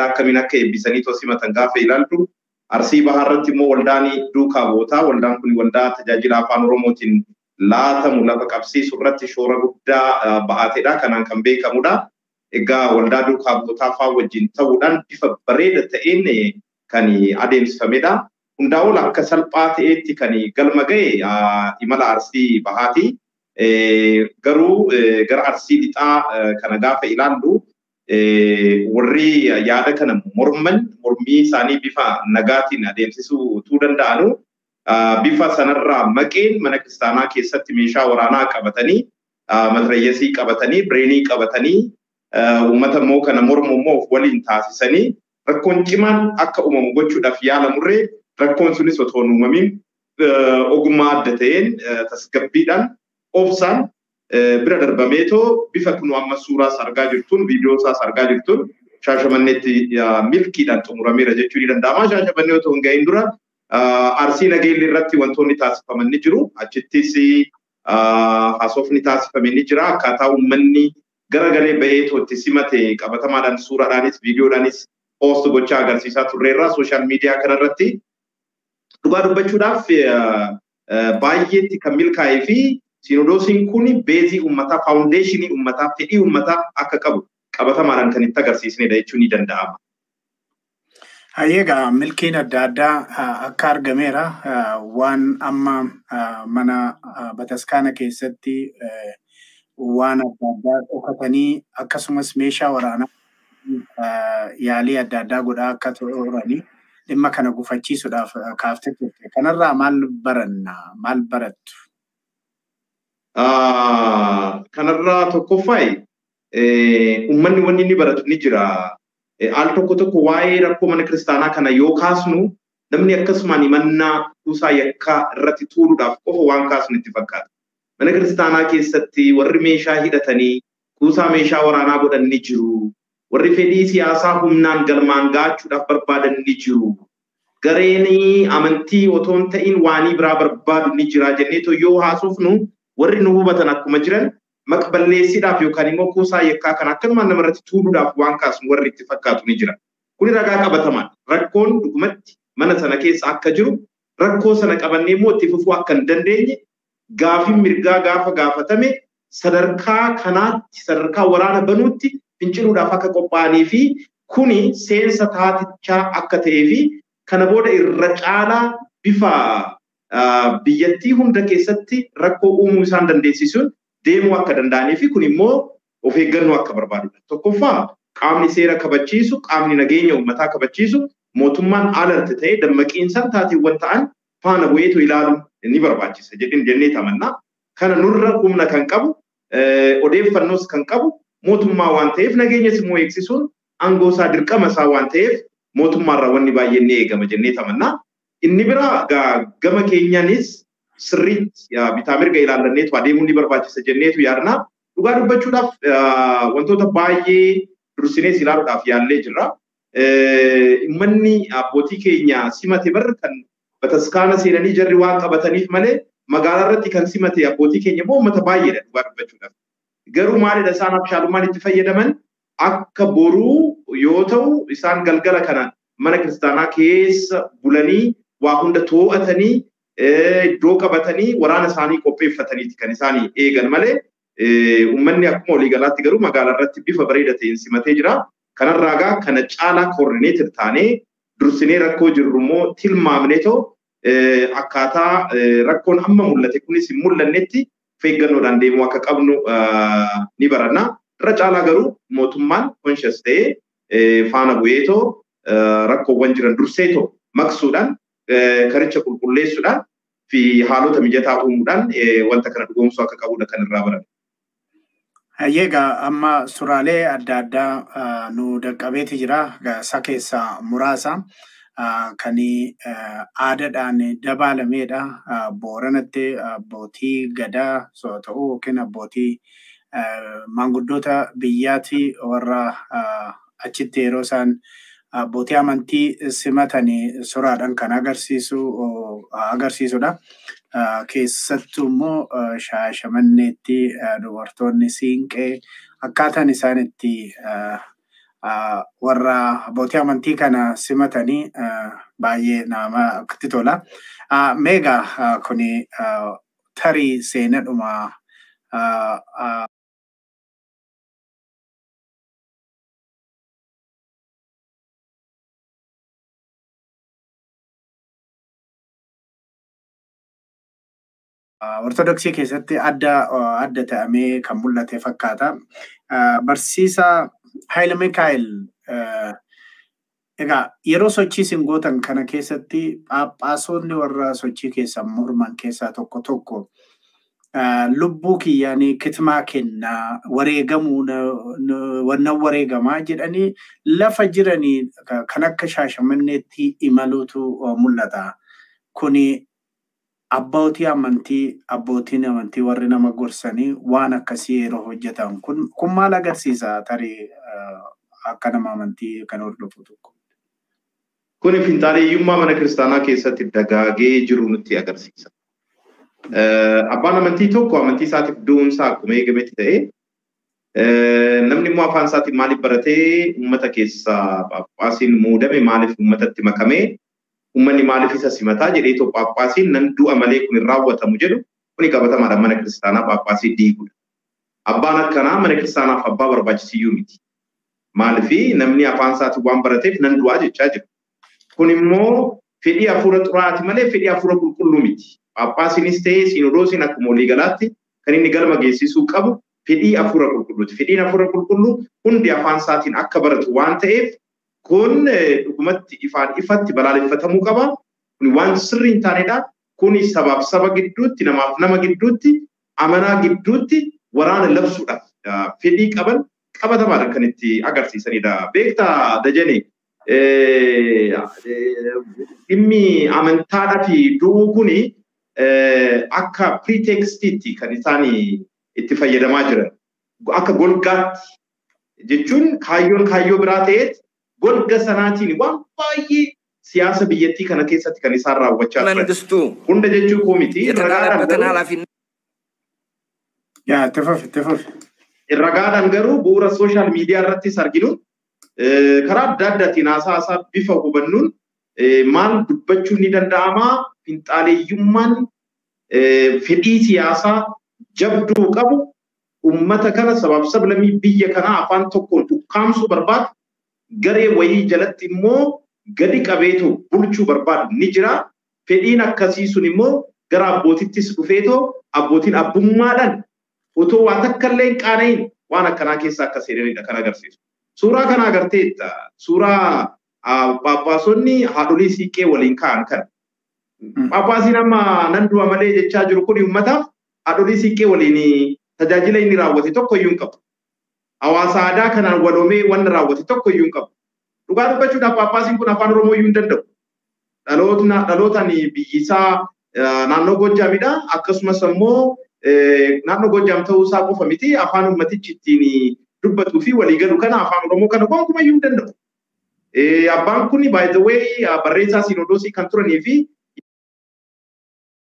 akkamiin akka eebbisanii tosimatan gaafa ilaaltu Arsii Baharratti immoo waldaanii duukaa bootaa waldaan kun waldaa tajaajila afaan Oromootiin laatamu lafa qabsiisuu irratti shoora guddaa ba'ateedha kanaan kan beekamudha. Egaa waldaa duukaa bootaa fa'aa wajjin ta'uudhaan bifa bareeda ta'een kan adeemsifamedha. Hundaa'uun akka salphaa ta'etti kan galma ga'e imala Arsii Bahaati. Garuu gara Arsii Lixaa kana gaafa ilaallu warri yaada kana mormii isaanii bifa nagaatiin adeemsisuu danda'anu bifa sanarraa maqeen mana kiristaanaa keessatti meeshaa waraanaa qabatanii matrayyasii qabatanii bireenii qabatanii uummata immoo kana mormu immoo waliin taasisanii rakkoon cimaan akka uumamu gochuudhaaf yaalamurree rakkoon sunis otoo hin uumamin ogummaa adda ta'een tasgabbiidhaan obsaan bira darbameetoo bifa kun amma suuraa sargaa jirtuun viidiyoo isaa sargaa jirtuun Shaashamanneetti milkiidhaan xumurameera jechuu ni danda'ama. Shaashamannee otoo hin gahin dura Arsii Nageellee irratti wantoonni taasifaman ni jiru. Achittis haasofni taasifame ni jira. Akkaataa uummanni garagalee ba'eetoo itti simate qabatamaadhaan suuraadhaanis viidiyoodhaanis poost gochaa agarsiisaa turreerra sooshaal miidiyaa kanarratti dhugaa dubbachuudhaaf baay'eetti kan milkaa'ee fi Sinodosiin kun beezii uummataa faawundeeshinii uummataa fedhii uummataa akka qabu qabatamaadhaan kan itti agarsiisnedha jechuun ni danda'ama. Egaa milkiin adda addaa akka argameera waan amma mana bataskaana keessatti waan adda addaa dhokatanii akkasumas meeshaa waraanaa yaalii adda addaa godhaa akka turanii dhimma kana gufachiisuudhaaf kaaftee turte. Kanarraa maal baranna? Maal barattu? Kanarraa tokkoffaayi uummanni wanni inni baratu ni jira. Al tokko waa'ee rakkoo mana kiristaanaa kana yoo kaasnu namni akkasumaan himannaa kuusaa yakkaa irratti tuuluudhaaf qofa waan kaasnu itti fakkaata. Mana kiristaanaa keessatti warri meeshaa hidhatanii kuusaa meeshaa waraanaa godhan ni jiru. Warri fedhii siyaasaa humnaan galmaan gaachuudhaaf barbaadan ni jiru. Gareen amantii otoo hin ta'in waanii biraa barbaadu ni jira jenneetoo yoo haasofnu warri nu hubatan akkuma jiran maqballeessiidhaaf yookaan immoo kuusaa yakkaa kan akkanumaan namarratti tuuluudhaaf waan kaasnu warri itti fakkaatu ni jira. Kuni ragaa qabatamaan rakkoon dhugumatti mana sana keessa akka jiru rakkoo sana qabannee immoo itti fufuu akka hin dandeenye gaafiin mirgaa gaafa gaafatame sadarkaa kanaatti sadarkaa waraana banuutti finciluudhaaf akka qophaa'anii fi kuni seensa taatichaa akka ta'ee fi kana booda irra caalaa bifa biyyattii hunda keessatti rakkoo uumuu isaan dandeessisuun deemuu akka danda'anii fi kun immoo of eeggannoo akka barbaadudha. Tokkoffaa qaamni seera kabachiisu, qaamni nageenya uummataa kabachiisu, mootummaan alert ta'ee dammaqiinsaan taateewwan ta'an faana bu'eetu ilaaluun ni barbaachisa jennee tamannaa. Kana nurra humna kan qabu, odeeffannoos kan qabu mootummaa waan ta'eef nageenyas immoo eegsisuun aangoo isaa dirqama isaa waan ta'eef mootummaarraa wanni baay'een ni eegama jennee tamannaa. Inni biraa gama keenyaanis sirriitti bitaa mirga ilaallanneetu adeemuun ni barbaachisa jenneetu yaadna. Dhugaa dubbachuudhaaf wantoota baay'ee dursinees ilaaluudhaaf yaallee jirra. Uummanni abbootii keenya simate barra kan bataskaana seenanii jarri waan qabataniif malee magaalaa irratti kan simate abbootii keenya immoo uummata baay'eedha dhugaa dubbachuudhaaf. Garuu maalidha isaan abshaalummaan itti fayyadaman akka boruu yoo ta'u isaan galgala kana mana kiristaanaa keessa bulanii waa hunda too'atanii iddoo qabatanii waraana isaanii qopheeffataniiti kan isaanii eegan malee uummanni akkuma waliigalaatti garuu magaalaa irratti bifa bareeda ta'een simatee jira. Kanarraa kana caalaa koordineetir taanee dursinee rakkoo jirru immoo tilmaamneetoo akkaataa rakkoon amma mul'ate kunis hin mul'annetti feeggannoodhaan deemuu akka qabnu ni baranna. Irra caalaa garuu mootummaan conscious ta'ee faana bu'eetoo rakkoowwan jiran durseetoo maqsuudhaan karicha qulqulleessuudhaan fi haalota mijataa uumuudhaan wanta kana dhugoomsuu akka qabudha kan irraa baranna. Egaa amma suuraalee adda addaa nu dhaqqabeeti jira. Isa keessaa muraasa kan aadaadhaan dabaalameedha. Booranatti abbootii gadaa soo ta'u yookiin abbootii maanguddoota biyyaatti warra achitti yeroo isaan abbootii amantii simatanii suuraadhaan kan agarsiisudha. Keessattuu immoo Shaashamanneetti dubartoonni siinqee akkaataan isaan itti warra abbootii amantii kana simatanii baay'ee nama itti tola. Meegaa kuni tarii seenadhuma Ortodoksii keessatti adda ta'amee kan mul'ate fakkaata. Barsiisaa Haayile Mikaa'el egaa yeroo sochii isin gootan kana keessatti Phaaphaasonni warra sochii keessan morman keessaa tokko lubbuu kiyyaanii kitmaa kennaa wareegamuu wannan wareegamaa jedhanii lafa jiranii kan akka Shaashamanneetti imaluutu mul'ata. Kuni abbootiin amantii warri nama gorsanii waan akkasii yeroo hojjetan kun maal agarsiisa tarii akka nama amantii kan hordofu tokko? Kun finxaaleeyyummaa mana kiristaanaa keessatti dagaagee jiru nutti agarsiisa. Abbaan amantii tokko amantii isaatiif du'uunsaa akkuma eegametti ta'ee namni immoo afaan isaatiin maaliif baratee uummata keessaa Phaaphaasiin muudame maaliif uummatatti makamee ummanni maaliif isa simataa jedhee Phaaphaasiin nan du'a malee kun hin raawwatamu jedhu kuni qabatamaadhaan mana kiristaanaa Phaaphaasii diigudha. Abbaan akkanaa mana kiristaanaaf abbaa barbaachisiyyuu miti. Maaliif namni afaan isaatiin waan barateef nan du'aa jechaa jiru. Kun immoo fedhii hafuura xuraati malee fedhii hafuura qulqulluu miti. Phaaphaasiinis ta'ee Sinodoosiin akkuma waliigalaatti kan inni galma geessisuu qabu fedhii hafuura qulqulluuti. Fedhiin hafuura qulqulluu hundi afaan isaatiin akka baratu waan ta'eef kun dhugumatti ifatti balaaleffatamuu qaba. Kun waan sirrii hin taanedha. Kun sabaaf saba gidduutti namaaf nama gidduutti amanaa gidduutti waraana labsuudhaaf fedhii qaban qabatamaadhaan kan itti agarsiisanidha. Beektaa Dajanee dhimmi amantaadhaa fi du'uu kuni akka pretekstiitti kan isaan itti fayyadamaa jiran. Akka golgaatti jechuun kaayyoo biraa ta'eet golga sanaatiin waan baay'ee siyaasa biyyattii kana keessatti kan isaan raawwachaa turan. Hunda jechuu koo miti. Ragaadhaan garuu bu'uura sooshaal miidiyaa irrattis arginu karaa adda addaatiin haasaa bifa hubannuun maal dubbachuun ni danda'ama. Finxaaleeyyummaan fedhii siyaasaa jabduu qabu uummata kana sabaaf sablammii biyya kanaa afaan tokkoon ukkaamsuu barbaadu garee wayii jalatti immoo gadi qabeetoo bulchuu barbaadu ni jira. Fedhiin akkasii sun immoo gara abbootittis dhufeetoo abbootiin abbummaadhaan otoo waa takka illee hin qaana'iin waan akkanaa keessaa akka seenanidha kan agarsiisu. Suuraa kana agarteetta. Suuraa Phaaphaasonni haadholii siiqqee waliin ka'an kan. Phaaphaasiin amma nan du'a malee jechaa jiru kun uummataaf haadholii siiqqee waliin tajaajila inni raawwate tokko iyyuu hin qabu. Hawaasa aadaa kanaan waloomee wanni raawwate tokko iyyuu hin qabu. Dhugaa dubbachuudhaaf Phaaphaasiin kun afaan Oromoo iyyuu hin danda'u. Dhalootaan biyyisaa naannoo Goojjaamidha. Akkasumas immoo naannoo Goojjaam ta'uu isaa qofa miti afaan uummatichi ittiin dubbatuu fi waliigalu kana afaan Oromoo kana gonkumaa iyyuu hin danda'u. Abbaan kun by the way barreessaa Sinodoosii kan turanii fi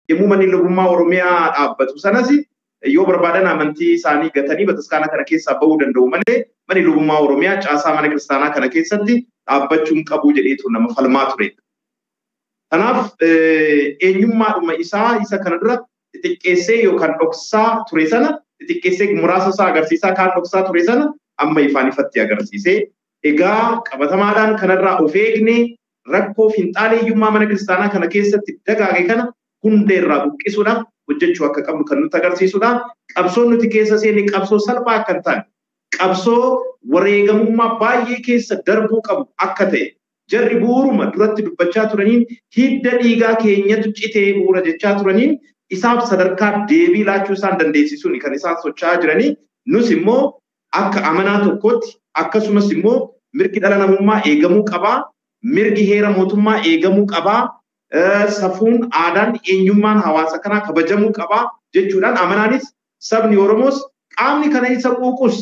yommuu manni lubummaa Oromiyaa dhaabbatu sanas yoo barbaadan amantii isaanii gatanii bataskaana kana keessaa bahuu danda'u malee manni lubummaa Oromiyaa caasaa mana kiristaanaa kana keessatti dhaabbachuun qabu jedheetu nama falmaa ture. Kanaaf eenyummaadhuma isa kana dura xixiqqeessee yookaan dhoksaa ture sana xixiqqeessee muraasa isaa agarsiisaa kaan dhoksaa ture sana amma ifaan ifatti agarsiisee egaa qabatamaadhaan kanarraa of eegne rakkoo finxaaleeyyummaa mana kiristaanaa kana keessatti dagaage kana hundeerraa buqqisuudhaaf hojjechuu akka qabnu kan nutti agarsiisudha. Qabsoon nuti keessa seenne qabsoo salphaa akka hin taane qabsoo wareegamummaa baay'ee keessa darbuu qabu akka ta'e jarri bu'uuruma duratti dubbachaa turaniin hidda dhiigaa keenyatu citee bu'uura jechaa turaniin isaaf sadarkaa deebii laachuu isaan dandeessisuun kan isaan socho'aa jiranii nus immoo akka amanaa tokkotti akkasumas immoo mirgi dhala namummaa eegamuu qabaa, mirgi heera mootummaa eegamuu qabaa, safuun aadaan eenyummaan hawaasa kanaa kabajamuu qabaa jechuudhaan amanaanis sabni Oromoos qaamni kana isa quuqus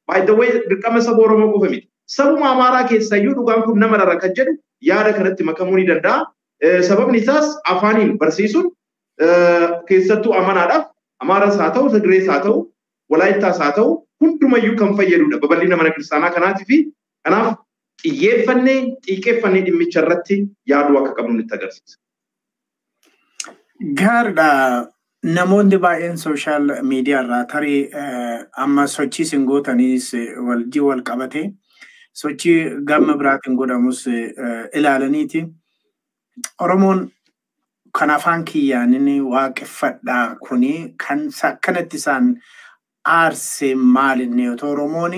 by the way dirqama saba Oromoo qofa miti. Sabuma Amaaraa keessayyuu dhugaan kun nama rara kan jedhu yaada kanatti makamuu ni danda'a. Sababni isaas afaaniin barsiisuun keessattuu amanaadhaaf Amaaraas haa ta'u, Tigrees haa ta'u, Walaayittaas haa ta'u hundumayyuu kan fayyadudha babal'ina mana kiristaanaa kanaatii fi kanaaf xiyyeeffannee xiiqeeffannee dhimmicha irratti yaaduu akka qabnu nutti agarsiisa. Gaariidha. Namoonni baay'een sooshaal miidiyaa irraa tarii amma sochii isin gootaniis wal qabate sochii gama biraatiin godhamus ilaalaniiti. Oromoon kan afaan kiyyaan inni waaqeffadhaa kuni kan akkanatti isaan aarse maalinni otoo Oromoon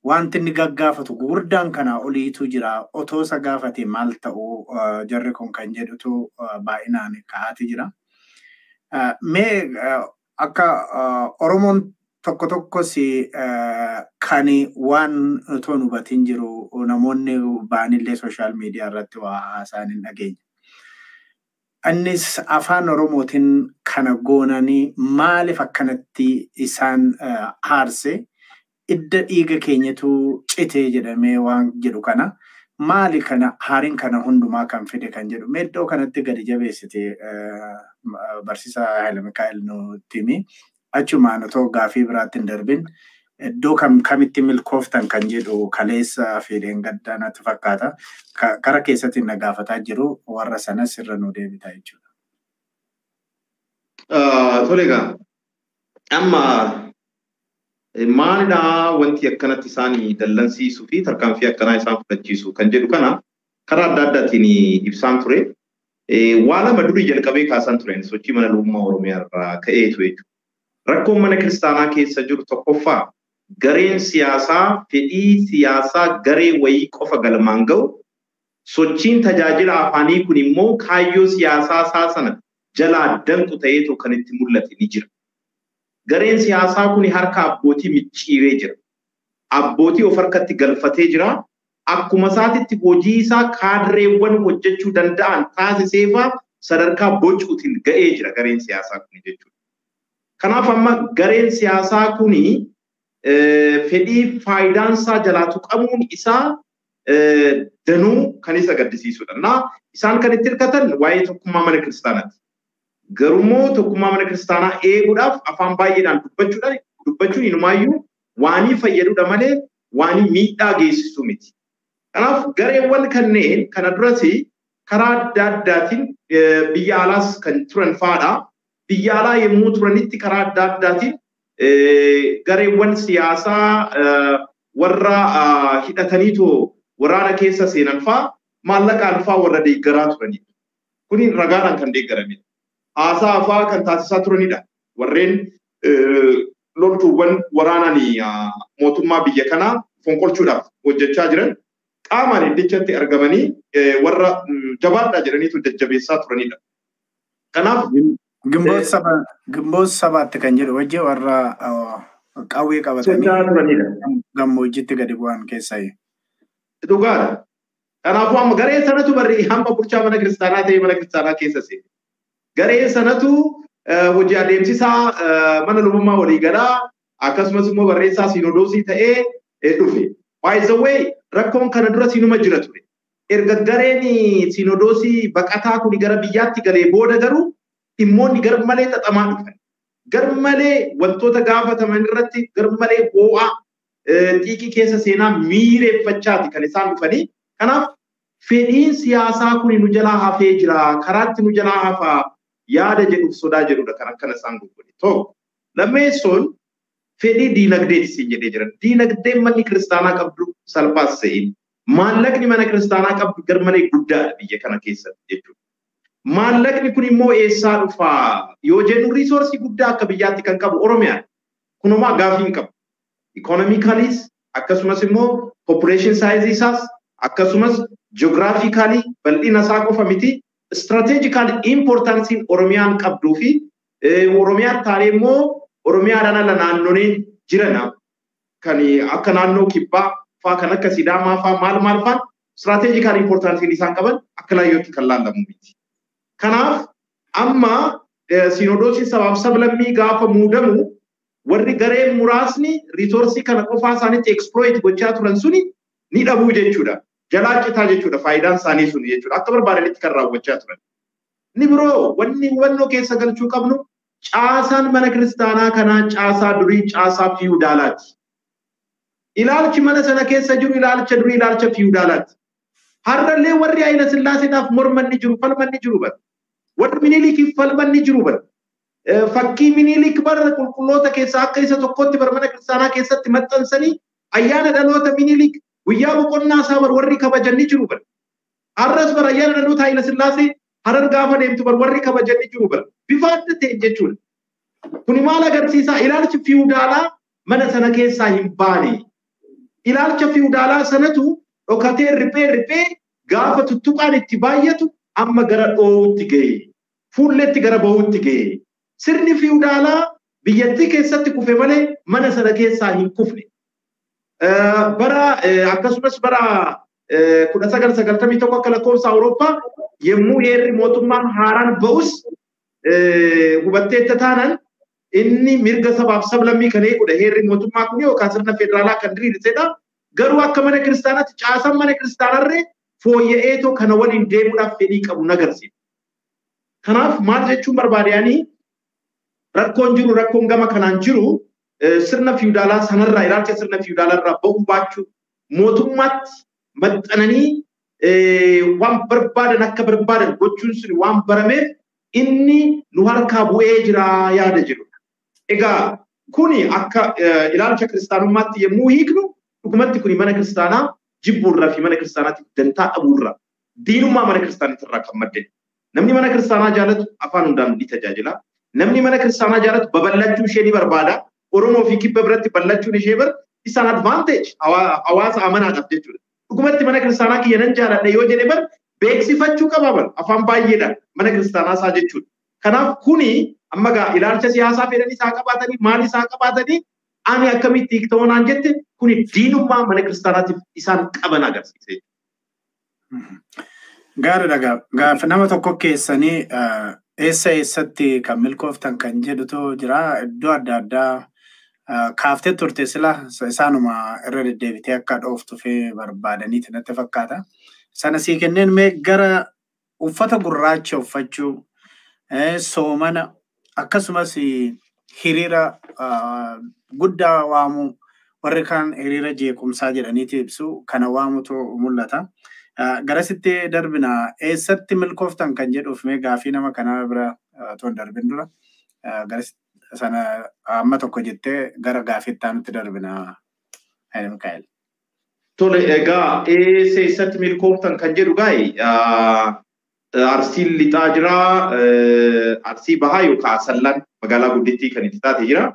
wanti inni gaggaafatu gurguddaan kana oliitu jira otoo isa gaafate maal ta'uu jarri kun kan jedhutu baay'inaan ka'aati jira. Mee akka Oromoon tokkos kan waan otoo hin hubatin jiru namoonni baanillee sooshaal miidiyaa irratti waa haasa'an hin dhageenye. Innis afaan Oromootiin kana goonanii maaliif akkanatti isaan aarse idda dhiiga keenyatu citee jedhamee waan jedhu kana maali kana haariin kana hundumaa kan fide kan jedhu meeddoo kanatti gadi jabeessite barsiisaa Haayile Mikaa'el nutti himi. Achumaan otoo gaafii biraatti hin darbin iddoo kamitti milkooftan kan jedhu kaleessa fedheen gaddaa natti fakkaata. Kara keessatti na gaafataa jiru warra sanas irra nu deebitaa jechuudha. Tole egaa amma maalidhaa wanti akkanatti isaanii dallansiisuu fi tarkaanfii akkanaa isaan fudhachiisu kan jedhu kana karaa adda addaatiin ibsaan ture. Waa lama durii jalqabee kaasan turen sochii mana lubummaa Oromiyaa irraa ka'eetu jechuudha. Rakkoon mana kiristaanaa keessa jiru tokkoffaa gareen siyaasaa fedhii siyaasaa garee wayii qofa galmaan ga'u sochiin tajaajila afaanii kun immoo kaayyoo siyaasaa isaa sana jalaa danqu ta'eetu kan itti mul'ate ni jira. Gareen siyaasaa kun harka abbootii micciiree jira. Abbootii of harkatti galfatee jira. Akkuma isaatitti hojii isaa kaadreewwan hojjechuu danda'an taasiseefaa sadarkaa bocuutiin ga'ee jira gareen siyaasaa kun jechuudha. Kanaaf amma gareen siyaasaa kun fedhii faayidaan isaa jalaa tuqamuun isaa danuu kan isa gaddisiisudha. Isaan kan itti hirkatan waa'ee tokkummaa mana kiristaanaati. Garummoo tokkummaa mana kiristaanaa eeguudhaaf afaan baay'eedhaan dubbachuun inumaayyuu waanii fayyadudha malee waanii miidhaa geessisu miti. Kanaaf gareewwan kanneen kana duratti karaa adda addaatiin biyya alaas kan turan fa'aadha. Biyya alaa yommuu turanitti karaa adda addaatiin gareewwan siyaasaa warra hidhataniitu waraana keessa seenan fa'aa maallaqaan fa'aa warra deeggaraa turanidha. Kuni ragaadhaan kan deeggaramedha. Haasaa fa'aa kan taasisaa turanidha. Warreen loltuuwwan waraanaan mootummaa biyya kanaa fonqolchuudhaaf hojjechaa jiran qaamaan iddichatti argamanii warra jabaadhaa jedhaniitu jajjabeessaa turanidha. Kanaaf Gimboota sabaatti kan jedhu wajjin warra qawwee qabatanii gammoojjitti gadi bu'an keessaa. Dhugaadha. Kanaafuu amma garee sanatu barri hamba bulchaa mana kiristaanaa ta'ee mana kiristaanaa keessa seene. Garee sanatu hojii adeemsisaa mana lubummaa waliigalaa akkasumas immoo barreessaa siinodoosii ta'ee dhufe. By the way, rakkoon kana dura siinuma jira ture. Erga gareen siinodoosii baqataa kun gara biyyaatti galee booda garuu dhimmoonni gar malee xaxamaa dhufan. Gar malee wantoota gaafataman irratti gar malee ho'aa xiiqii keessa seenaa miireeffachaati kan isaan dhufanii. Kanaaf fedhiin siyaasaa kun nu jalaa hafee jira. Karaatti nu jalaa hafaa yaada jedhuuf sodaa jedhudha kan akkana isaan gurgure. Tokko lammeessoon fedhii diinagdeeti siin jedhee jiran. Diinagdeen manni kiristaanaa qabdu salphaas ta'in. Maallaqni mana kiristaanaa qabdu gar malee guddaadha biyya kana keessatti jechuudha. Maallaqni kun immoo eessaa dhufaa yoo jennu riisoorsii guddaa akka biyyaatti kan qabu Oromiyaan kunumaa gaafii hin qabu. Ikonomikaalis akkasumas immoo population size isaas akkasumas geographically bal'ina isaa qofa miti strategical importance Oromiyaan qabduu fi Oromiyaan taanee immoo Oromiyaadhaan ala naannolee jiran kan akka naannoo kibbaa faa kan akka Sidaamaa faa maal faa strategical importance isaan qaban akka laayyootti kan laallamu miti. Kanaaf amma siinodoosii sabaaf sablammii gaafa muudamu warri gareen muraasni riisoorsii kana qofaa isaanitti exploit gochaa turan suni ni dhabuu jechuudha. Jalaa citaa jechuudha faayidaan isaanii suni jechuudha. Akka barbaadanitti kan raawwachaa turan. Ni biroo wanni hubannoo keessa galchuu qabnu caasaan mana kiristaanaa kanaa caasaa durii caasaa fiyuudaalaati. ilaalchi mana sana keessa jiru ilaalcha durii ilaalcha fiudalaati. Har'allee warri Haayile Sillaaseedhaaf mormanni jiru falmanni jiru bara. Warri Miniilikiif falmanni jiru bara. Fakkii Miniilik bara qulqulloota keessaa akka isa tokkotti bara mana kiristaanaa keessatti maxxansanii ayyaana dhaloota Miniilik guyyaa boqonnaa isaa bara warri kabajanni jiru bara. Har'as bara ayyaana dhaloota Haayile Sillaasee Harar gaafa deemtu bara warri kabajanni jiru bara. Bifa adda ta'e jechuudha. Kuni maal agarsiisa? Ilaalchi fiudaalaa mana sana keessaa hin baane. Ilaalcha fiudaalaa sanatu dhokatee riphee gaafa tuttuqaan itti baay'atu amma gara dhoowutti ga'e. Fuulletti gara bahuutti ga'e. Sirni fiudaalaa biyyattii keessatti kufe malee mana sana keessaa hin kufne. Akkasumas bara 1991 akka lakkoofsa Awurooppaa yemmuu heerri mootummaan haaraan ba'us hubatteetta taanaan inni mirga sabaaf sablammii kan eegudha. Heerri mootummaa kun yookaan sirna federaalaa kan diriirsedha. Garuu akka mana kiristaanaatti caasaan mana kiristaanarree fooyya'eetoo kana waliin deemuudhaaf fedhii qabu nagarsiisa. Kanaaf maal jechuun barbaadanii rakkoon jiru rakkoon gama kanaan jiru sirna fiudaalaa sanarraa ilaalcha sirna fiudaalarraa ba'uu baachuu mootummaatti maxxananii waan barbaadan akka barbaadan gochuun sun waan barameef inni nu harkaa bu'ee jira yaada jiru. Egaa kuni akka ilaalcha kiristaanummaatti yemmuu hiiknu dhugumatti kuni mana kiristaanaa jibbuurraa fi mana kiristaanaatiif dantaa dhabuurraa diinummaa mana kiristaaniitirraa kan madde. Namni mana kiristaanaa jaalatu afaan hundaan ni tajaajila. Namni mana kiristaanaa jaalatu babal'achuu ishee ni barbaada. Oromoo fi kibba biratti babal'achuun ishee bar isaan advantage hawaasa amanaadhaaf jechuudha. Dhugumatti mana kiristaanaa kiyya nan jaaladha yoo jedhe bar beeksifachuu qaba bar afaan baay'eedhaan mana kiristaanaa isaa jechuudha. Kanaaf kuni amma gaa ilaalcha siyaasaa fedhanii isaa qabaatanii maal isaa qabaatanii ani akkamitti hiiktawoonaan jette kuni diinummaa mana kiristaanaatiif isaan qaban agarsiise. Gaariidha. Gaafa nama tokko keessanii eessatti kan milkooftan kan jedhutu jira. Iddoo adda addaa kaaftee turte sila isaanuma irra deddeebitee akka dhooftufee barbaadaniiti natti fakkaata. Sana sii kenneen mee gara uffata gurraacha uffachuu soomana akkasumas hiriira guddaa waamuu warri kaan hiriira jeequmsaa jedhaniiti ibsu kana waamutu mul'ata. Garasitti darbina eessatti milkooftan kan jedhuuf mee gaafii nama kanaa bira toon darbin dura sana amma tokko jettee gara gaafiitti aanutti darbina. Haayile Mikaa'el. Tole egaa eessatti milkooftan kan jedhu gaa'e Arsiin lixaa jira, Arsii bahaa yookaan Asallaan magaalaa guddittii kan itti taate jira.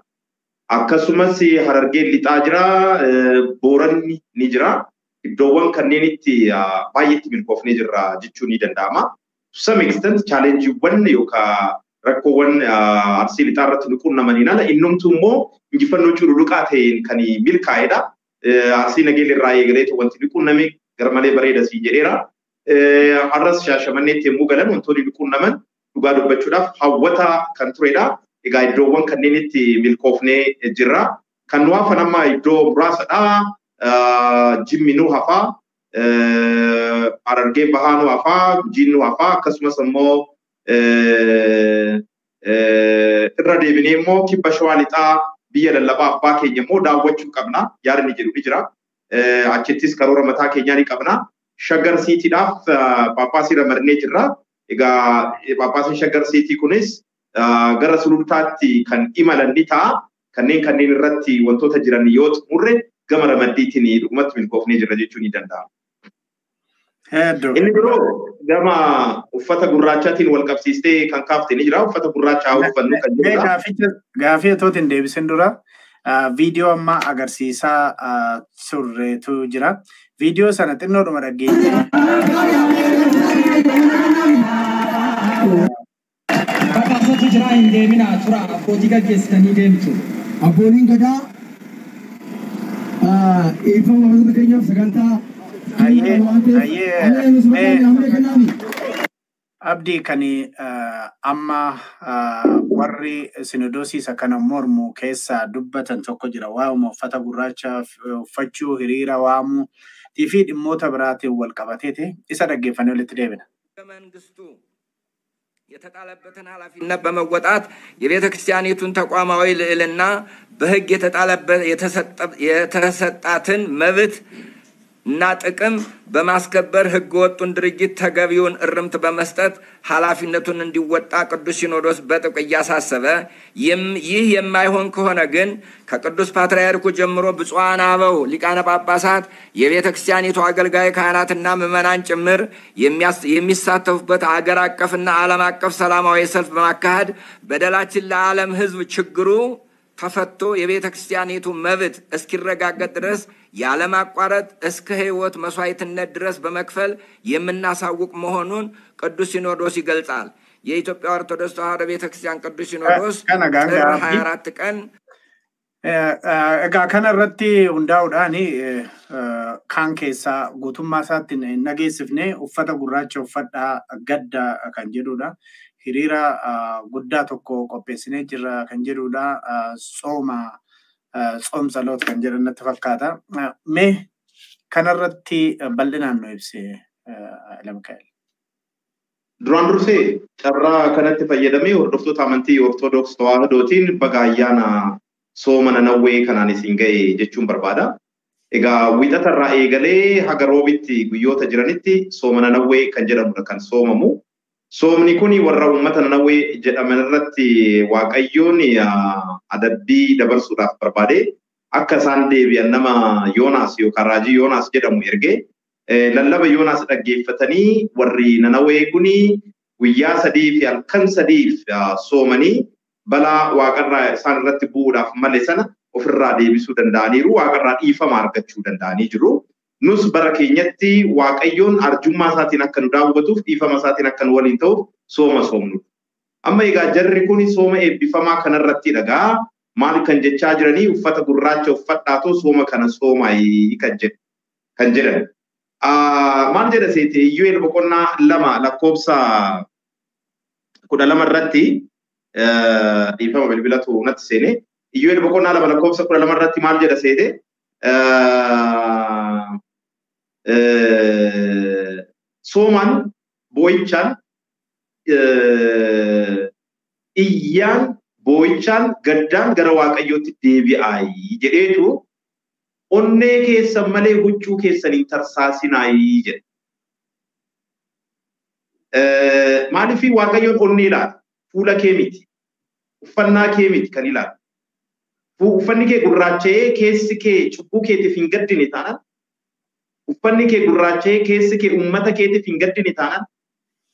Akkasumas Harargeen lixaa jira, Booranni ni jira. Iddoowwan kanneenitti baay'eetti milkoofnee jirra jechuun ni danda'ama. To some extent challengeewwan yookaan rakkoowwan Arsii lixaa irratti nu quunnamaniin ala innumtuu immoo injifannoo cululuqaa ta'een kan milkaa'edha. Arsii Nageellee irraa eegalee wanti nu quunname garmalee bareeda siin jedheera. Har'as Shaashamanneetti yemmuu galan wantoonni nu quunnaman dhugaa dubbachuudhaaf hawwataa kan turedha. Egaa iddoowwan kanneenitti milkoofnee jirra. Kan nu hafan amma iddoo muraasadha. Jimmi nu hafaa, Harargee bahaa nu hafaa, Gujiin nu hafaa, akkasumas immoo irra deebinee immoo kibba Shawaa lixaa biyya lallabaa abbaa keenya immoo daawwachuu qabna. Yaadni jedhu ni jira. Achittis karoora mataa keenyaa ni qabna. Shaggar Siitiidhaaf Paappaasii ramadnee jirra. Egaa Paappaasiin Shaggar Siitii kunis gara sulultaatti kan imalan ni ta'a. Kanneen irratti wantoota jiran yoo xumurre gama ramaddiitiin dhugumatti milkoofnee jirra jechuun ni danda'ama. Inni biroo gama uffata gurraachaatiin wal qabsiistee kan kaafte ni jira. Uffata gurraachaa uffannu kan jirudha. Gaafii otootiin deebisin dura viidiyoo amma agarsiisaa turreetu jira. Viidiyoo sana xinnoodhuma dhaggeessee. Bakka jira hin deemina tura abbootii gaggeessitanii deemtu. Abbootiin gadaa ifama walitti keenyaaf sagantaa Abdii kan amma warri sinodoosiisa kana mormu keessaa dubbatan tokko jira. Waa'uma uffata gurraacha uffachuu hiriira waamuu fi dhimmoota biraatiin wal qabateeti isa dhaggeeffannee walitti deebina. የተጣለበትን ኃላፊነት በመወጣት የቤተ ክርስቲያኒቱን ተቋማዊ ልዕልና በሕግ የተሰጣትን መብት እና ጥቅም በማስከበር ሕገ ወጡን ድርጊት ተገቢውን እርምት በመስጠት ኃላፊነቱን እንዲወጣ ቅዱስ ሲኖዶስ በጥብቅ እያሳሰበ ይህ የማይሆን ከሆነ ግን ከቅዱስ ፓትርያርኩ ጀምሮ ብፁዓን አበው ሊቃነ ጳጳሳት የቤተ ክርስቲያኒቱ አገልጋይ ካህናትና ምዕመናን ጭምር የሚሳተፉበት አገር አቀፍና ዓለም አቀፍ ሰላማዊ ሰልፍ በማካሄድ በደላችን ለዓለም ሕዝብ ችግሩ ተፈቶ የቤተ ክርስቲያኒቱ መብት እስኪረጋገጥ ድረስ ያለማቋረጥ እስከ ሕይወት መስዋዕትነት ድረስ በመክፈል የምናሳውቅ መሆኑን ቅዱስ ሲኖዶስ ይገልጻል። የኢትዮጵያ ኦርቶዶክስ ተዋሕዶ ቤተክርስቲያን ቅዱስ ሲኖዶስ ጥር 24 ቀን ከነረቲ ሁንዳውዳኒ ካን ኬሳ ጉቱማ ሳትን ነጌስፍኔ ኡፈተ ጉራቸ ኡፈዳ ገዳ kan jedhudha hiriira guddaa tokko qopheessinee jirra kan jedhudha tsoom saloot kan jedhan natti fakkaata mee kanarratti bal'inaan nu ibsi Lamkaa'el. Duraan dursee carraa kanatti fayyadamee hordoftoota amantii Ortodoks Tawaahidootiin baga ayyaana sooma Nanawwee kanaan isin ga'e jechuun barbaada. Egaa wiixatarraa eegalee haga roobitti guyyoota jiranitti sooma Nanawwee kan jedhamudha kan soomamu. Soomni kuni warra uummata Nanawwee jedhaman irratti Waaqayyoon adabbii dabarsuudhaaf barbaade akka isaan deebi'an nama Yoonaas yookaan raajii Yoonaas jedhamu ergee lallaba Yoonaas dhaggeeffatanii warri Nanawwee kuni guyyaa 3 fi halkan 3 soomanii balaa waaqarraa isaan irratti bu'uudhaaf malee sana ofirraa deebisuu danda'aniiru waaqarraa dhiifama argachuu danda'anii jiru. Nus bara keenyatti Waaqayyoon arjummaa isaatiin akka nu daawwatuuf dhiifama isaatiin akka nu waliin ta'uuf sooma soomnu. Amma egaa jarri kun sooma eebbifamaa kanarratti dhagaa maal kan jechaa jiranii uffata gurraacha uffadhaatoo sooma kana soomaayi kan jedhan. Maal jedha seete Iyyoo'el boqonnaa 2 lakkoofsa 12 irratti dhiifama bilbilatu natti seene Iyyoo'el boqonnaa 2 lakkoofsa 12 irratti maal jedha seete sooman boo'ichaan iyyaan boo'ichaan gaddaan gara Waaqayyootti deebi'aayi jedheetu onnee keessan malee huccuu keessanii tarsaasinaayi jedhe. Maaliif Waaqayyoon onnee ilaala? Fuula kee miti, uffannaa kee miti kan ilaala. Uffanni kee gurraacha'ee keessi kee cubbuu keetiif hin gaddine taanaan uffanni kee gurraacha'ee keessi kee uummata keetiif hin gaddine taanaan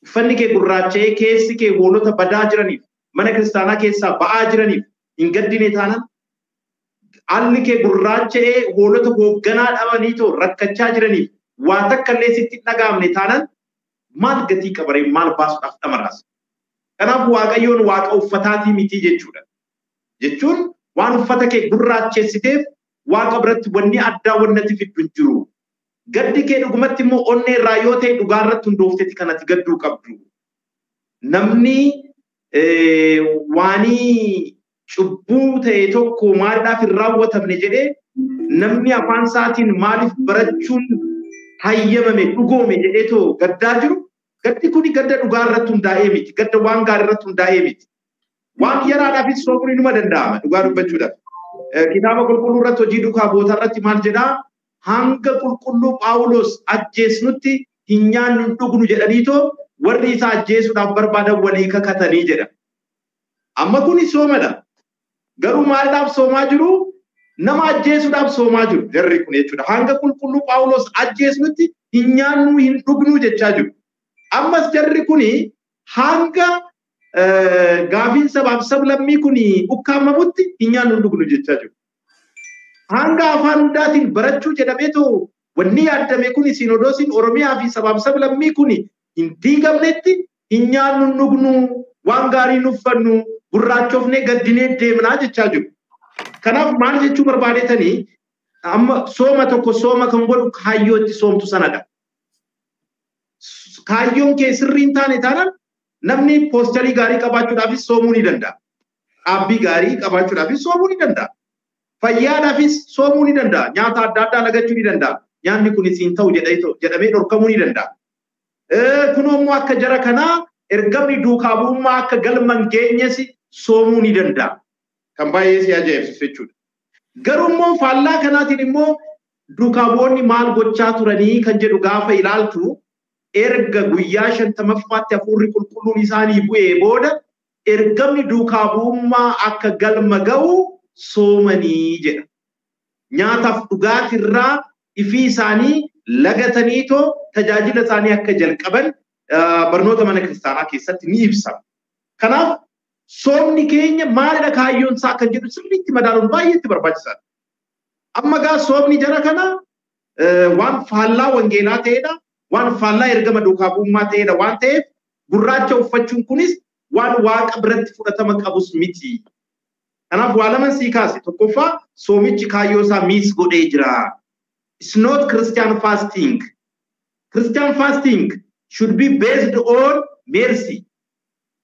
uffanni kee gurraacha'ee keessi kee hoolota badaa jiraniif mana kiristaanaa keessaa ba'aa jiraniif hin gaddine taanaan alli kee gurraacha'ee hoolota hoogganaa dhabaniitoo rakkachaa jiraniif waa takka illee sitti dhagaamne taanaan maal gatii qabaree maal baasuudhaaf dhamaraasa. Kanaaf Waaqayyoon waaqa uffataatii miti jechuudha. Jechuun waan uffata kee gurraachessiteef waaqa biratti wanni addaa wannatti fiddu hin jiru. Gaddi kee dhugumatti immoo onnee irraa yoo ta'e dhugaa irratti hundooftetti kanatti gadduu qabdu. Namni waanii cubbuu ta'e tokko maaliidhaaf hin raawwatamne jedhee namni afaan isaatiin maaliif barachuun hayyamame dhugoome jedheetoo gaddaa jiru. Gaddi kuni gadda dhugaa irratti hundaa'ee miti. Gadda waan gaarii irratti hundaa'ee miti. Waan yaraadhaafis soomuun inuma danda'ama dhugaa dubbachuudhaaf. Kitaaba qulqulluu irratti hojii duukaa bootaa irratti maal jedhaa? Hanga qulqulluu Phaawulos ajjeesnutti hin nyaannu hin dhugnu jedhaniitoo warri isa ajjeesuudhaaf barbaadan walii kakatanii jedha. Amma kuni soomadha. Garuu maaliidhaaf soomaa jiru? Nama ajjeesuudhaaf soomaa jiru jarri kun jechuudha. Hanga qulqulluu Phaawulos ajjeesnutti hin nyaannu hin dhugnu jechaa jiru. Ammas jarri kuni hanga gaafiin sabaaf sablammii kuni ukkaamamutti hin nyaannu hin dhugnu jechaa jiru. Hanga afaan hundaatiin barachuu jedhameetoo wanni yaadame kuni Sinodoosiin Oromiyaa fi sabaaf sablammii kuni hin diigamnetti hin nyaannu hin dhugnu waan gaarii hin uffannu gurraachofnee gaddinee deemnaa jechaa jiru. Kanaaf maal jechuu barbaadetanii amma sooma tokko sooma kan godhu kaayyoo itti soomtu sanadha. Kaayyoon kee sirrii hin taane taanaan namni poosterii gaarii qabaachuudhaafis soomuu ni danda'a. Dhaabbii gaarii qabaachuudhaafis soomuu ni danda'a. Fayyaadhaafis soomuu ni danda'a. Nyaata adda addaa lagachuu ni danda'a. Nyaanni kunis hin ta'u jedhamee dhorkamuu ni danda'a. Kunoo immoo akka jara kanaa ergamni duukaa bu'ummaa akka galman geenyesi soomuu ni danda'a. Kan baay'ee si ajaa'ibsiisu jechuudha. Garuu immoo faallaa kanaatiin immoo duukaa bu'oonni maal gochaa turanii kan jedhu gaafa ilaaltu erga guyyaa 50ffaatti hafuurri qulqulluun isaanii bu'ee booda ergamni duukaa bu'ummaa akka galma ga'u soomanii jedha. Nyaataaf dhugaatirraa ifii isaanii lagataniitoo tajaajila isaanii akka jalqaban barnoota mana kiristaanaa keessatti ni ibsama. Kanaaf soomni keenya maalidha kaayyoon isaa kan jedhu sirriitti madaaluun baay'eetti barbaachisaadha. Amma gaa soomni jara kana waan faallaa wangeelaa ta'edha. Waan faallaa ergama duukaa bu'ummaa ta'edha waan ta'eef gurraacha uffachuun kunis waan waaqa biratti fudhatama qabus miti. Kanaaf waa lama sii kaase tokkoffaa soomichi kaayyoo isaa miis godhee jira. It's not Christian fasting. Christian fasting should be based on mercy.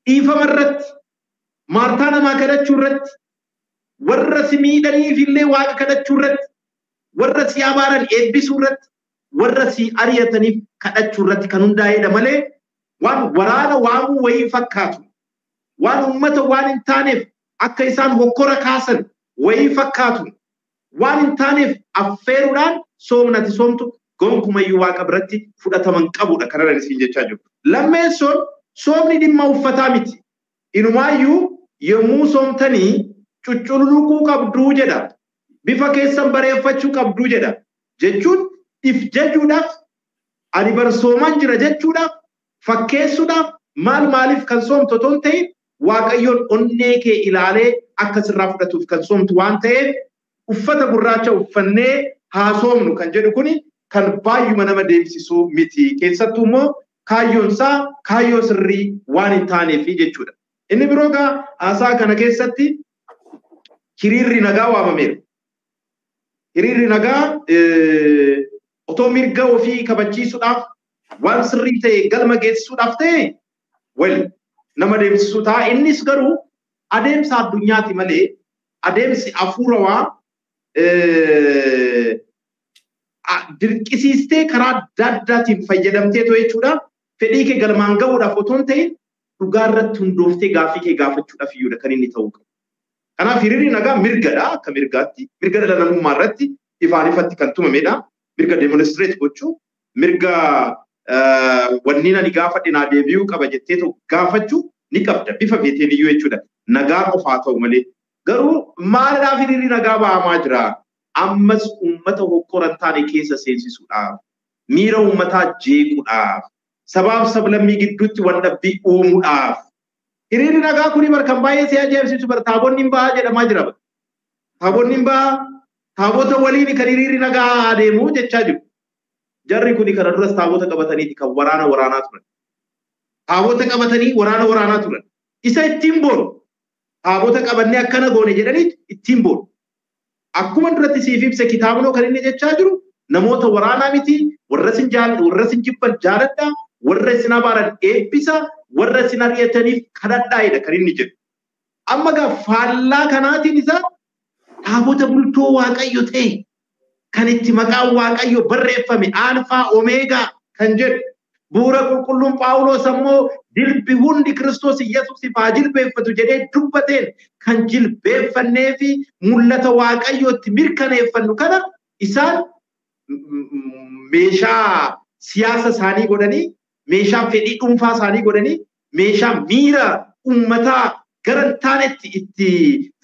Dhiifama irratti, maartaa namaa kadhachuu irratti, warra si miidhaniif illee waaqa kadhachuu irratti, warra si abaaran eebbisuu irratti, warra si ari'ataniif kadhachuu irratti kan hundaa'edha malee waan waraana waamuu wayii fakkaatu, waan uummata waan hin taaneef akka isaan hokkora kaasan wayii fakkaatu, waan hin taaneef affeeruudhaan soomnati soomtu gonkumayyuu waaqa biratti fudhataman qabudha kanarra isin jechaa jiru. Lammeessoon soomni dhimma uffataa miti. Inumaayyuu yommuu soomtanii cucculuquu qabduu jedha. Bifa keessan bareeffachuu qabduu jedha. Jechuun if jajuudhaaf ani bar soomaan jira jechuudhaaf fakkeessuudhaaf maaliif kan soomtu otoo hin ta'in Waaqayyoon onnee kee ilaalee akka sirraa fudhatuuf kan soomtu waan ta'eef uffata gurraacha uffannee haa soomnu kan jedhu kuni kan baay'uma nama deemsisuu miti. Keessattuu immoo kaayyoon isaa kaayyoo sirrii waan hin taaneef jechuudha. Inni biroo gaa haasaa kana keessatti hiriirri nagaa waamameera. Hiriirri nagaa otoo mirga ofii kabachiisuudhaaf waan sirrii ta'e galma geessisuudhaaf ta'e wal nama deemsisuu ta'a. Innis garuu adeemsa addunyaati malee adeemsi hafuurawaa dirqisiistee karaa adda addaatiin fayyadamteetu jechuudha. Fedhii kee galmaan ga'uudhaaf otoo hin ta'in dhugaa irratti hundooftee gaaffii kee gaafachuudhaaf iyyuudha kan inni ta'uu qabu. Kanaaf hiriirri nagaa mirgadha akka mirgaatti, mirga dhala namummaa irratti ifaan ifatti kan tumamedha. Mirga demonstreet gochuu, mirga wanni ani gaafadhe naa deebi'uu qaba jetteetu gaafachuu ni qabda bifa feeteen iyyuu jechuudha. Nagaa qofaa ta'u malee. Garuu maaliidhaaf hiriirri nagaa ba'amaa jira? Ammas uummata hokkoran taane keessa seensisuudhaaf, miira uummataa jeequudhaaf, sabaaf sablammii gidduutti wal dhabbii uumuudhaaf. Hiriirri nagaa kuni kan baay'ee si ajaa'ibsiisu taabonni hin bahaa jedhamaa jira. Taabonni hin bahaa taabota waliin kan hiriirri nagaa adeemu jechaa jiru. Jarri kuni kana duras taabota qabataniiti kan waraanaa turan. Taabota qabatanii waraanaa turan. Isa ittiin boonu. Taabota qabannee akkana goone jedhanii ittiin boonu. Akkuma duratti siif ibse kitaabnoo kan inni jechaa jiru namoota waraanaa miti, warra sin jibban jaaladhaa, warra sin abaaran eebbisa, warra sin ari'ataniif kadhadhaa'edha kan inni jedhu. Amma gaa faallaa kanaatiin isaa taabota bultoo Waaqayyo ta'e kan itti maqaan Waaqayyo barreeffame Alfaa Omeegaa kan jedhu bu'uura qulqulluun Phaawulos ammoo dilbi hundi Kiristoos Yesuusiif haa jilbeeffatu jedhee dubbateen kan jilbeeffannee fi mul'ata Waaqayyootti mirkaneeffannu kana isaan meeshaa siyaasa isaanii godhanii, meeshaa fedhii dhuunfaa isaanii godhanii, meeshaa miira uummataa gara hin taanetti itti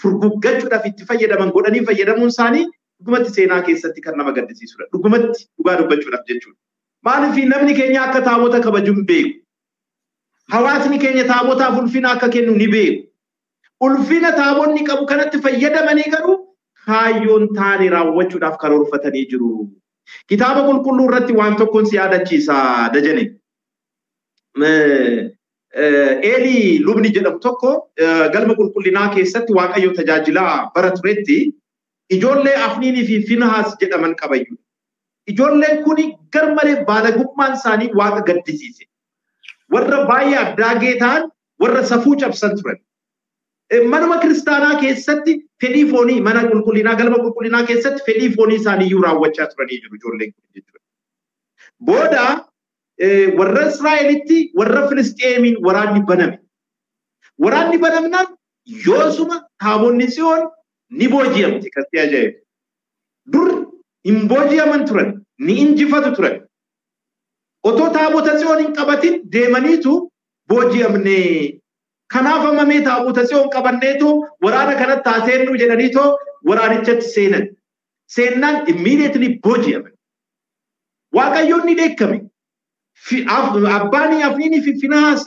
furguggachuudhaaf itti fayyadaman godhanii fayyadamuun isaanii dhugumatti seenaa keessatti kan nama gaddisiisudha. Dhugumatti dhugaa dubbachuudhaaf jechuudha. Maaliif namni keenya akka taabota kabaju hin beeku. Hawaasni keenya taabotaaf ulfina akka kennu ni beeku. Ulfina taabonni qabu kanatti fayyadamanii garuu kaayyoon taane raawwachuudhaaf karoorfatanii jiru. Kitaaba qulqulluu irratti waan tokkoon si yaadachiisa Dajane. Eelii lubni jedhamu tokko galma qulqullinaa keessatti Waaqayyo tajaajilaa bara turetti ijoollee Afniinii fi Finhaas jedhaman qabayyu. Ijoolleen kuni garmalee baalagummaan isaanii Waaqa gaddisiise. Warra baay'ee addaagee ta'an, warra safuu cabsan turan. Manuma kiristaanaa keessatti fedhii foonii, mana qulqullinaa, galma qulqullinaa keessatti fedhii foonii isaanii iyyuu raawwachaa turanii jiru ijoolleen kun jechuudha. Booda warra Israa'elitti warra Filisxeemiin waraanni baname. Waraanni banamnaan yoosuma taabonni Tsiyoon ni booji'amti kasti ajaa'iba. Dur hin booji'aman turan ni injifatu turan. Otoo taabota Tsiyoon hin qabatin deemaniitu booji'amne. Kanaaf ammamee taabota Tsiyoon qabanneetu waraana kanatti taaseennu jedhaniitoo waraanichatti seenan. Seennaan immediately booji'aman. Waaqayyoon ni dheekkame. Abbaanii Afniinii fi Fiinaas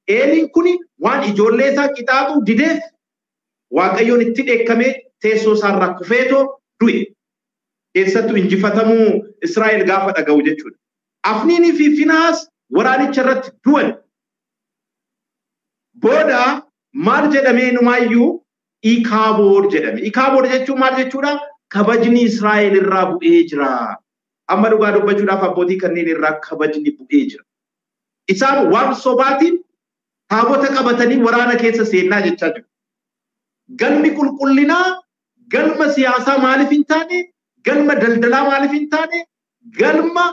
Eeliin kuni waan ijoollee isaa qixaaxuu dideef Waaqayyoon itti dheekkamee teessoo isaarraa kufeetoo du'e. Keessattuu injifatamuu Israa'el gaafa dhaga'u jechuudha. Afniinii fi Fiinaas waraanicha irratti du'an. Booda maal jedhamee numaayyuu Ikaabood jedhame. Ikaabood jechuun maal jechuudha? Kabajni Israa'el irraa bu'ee jira. Amma dhugaa dubbachuudhaaf abbootii kanneen irraa kabajni bu'ee jira. Isaan waan sobaatiin taabota qabatanii waraana keessa seenaa jechaa jiru. Galmi qulqullinaa, galma siyaasaa maaliif hin taane, galma daldalaa maaliif hin taane, galma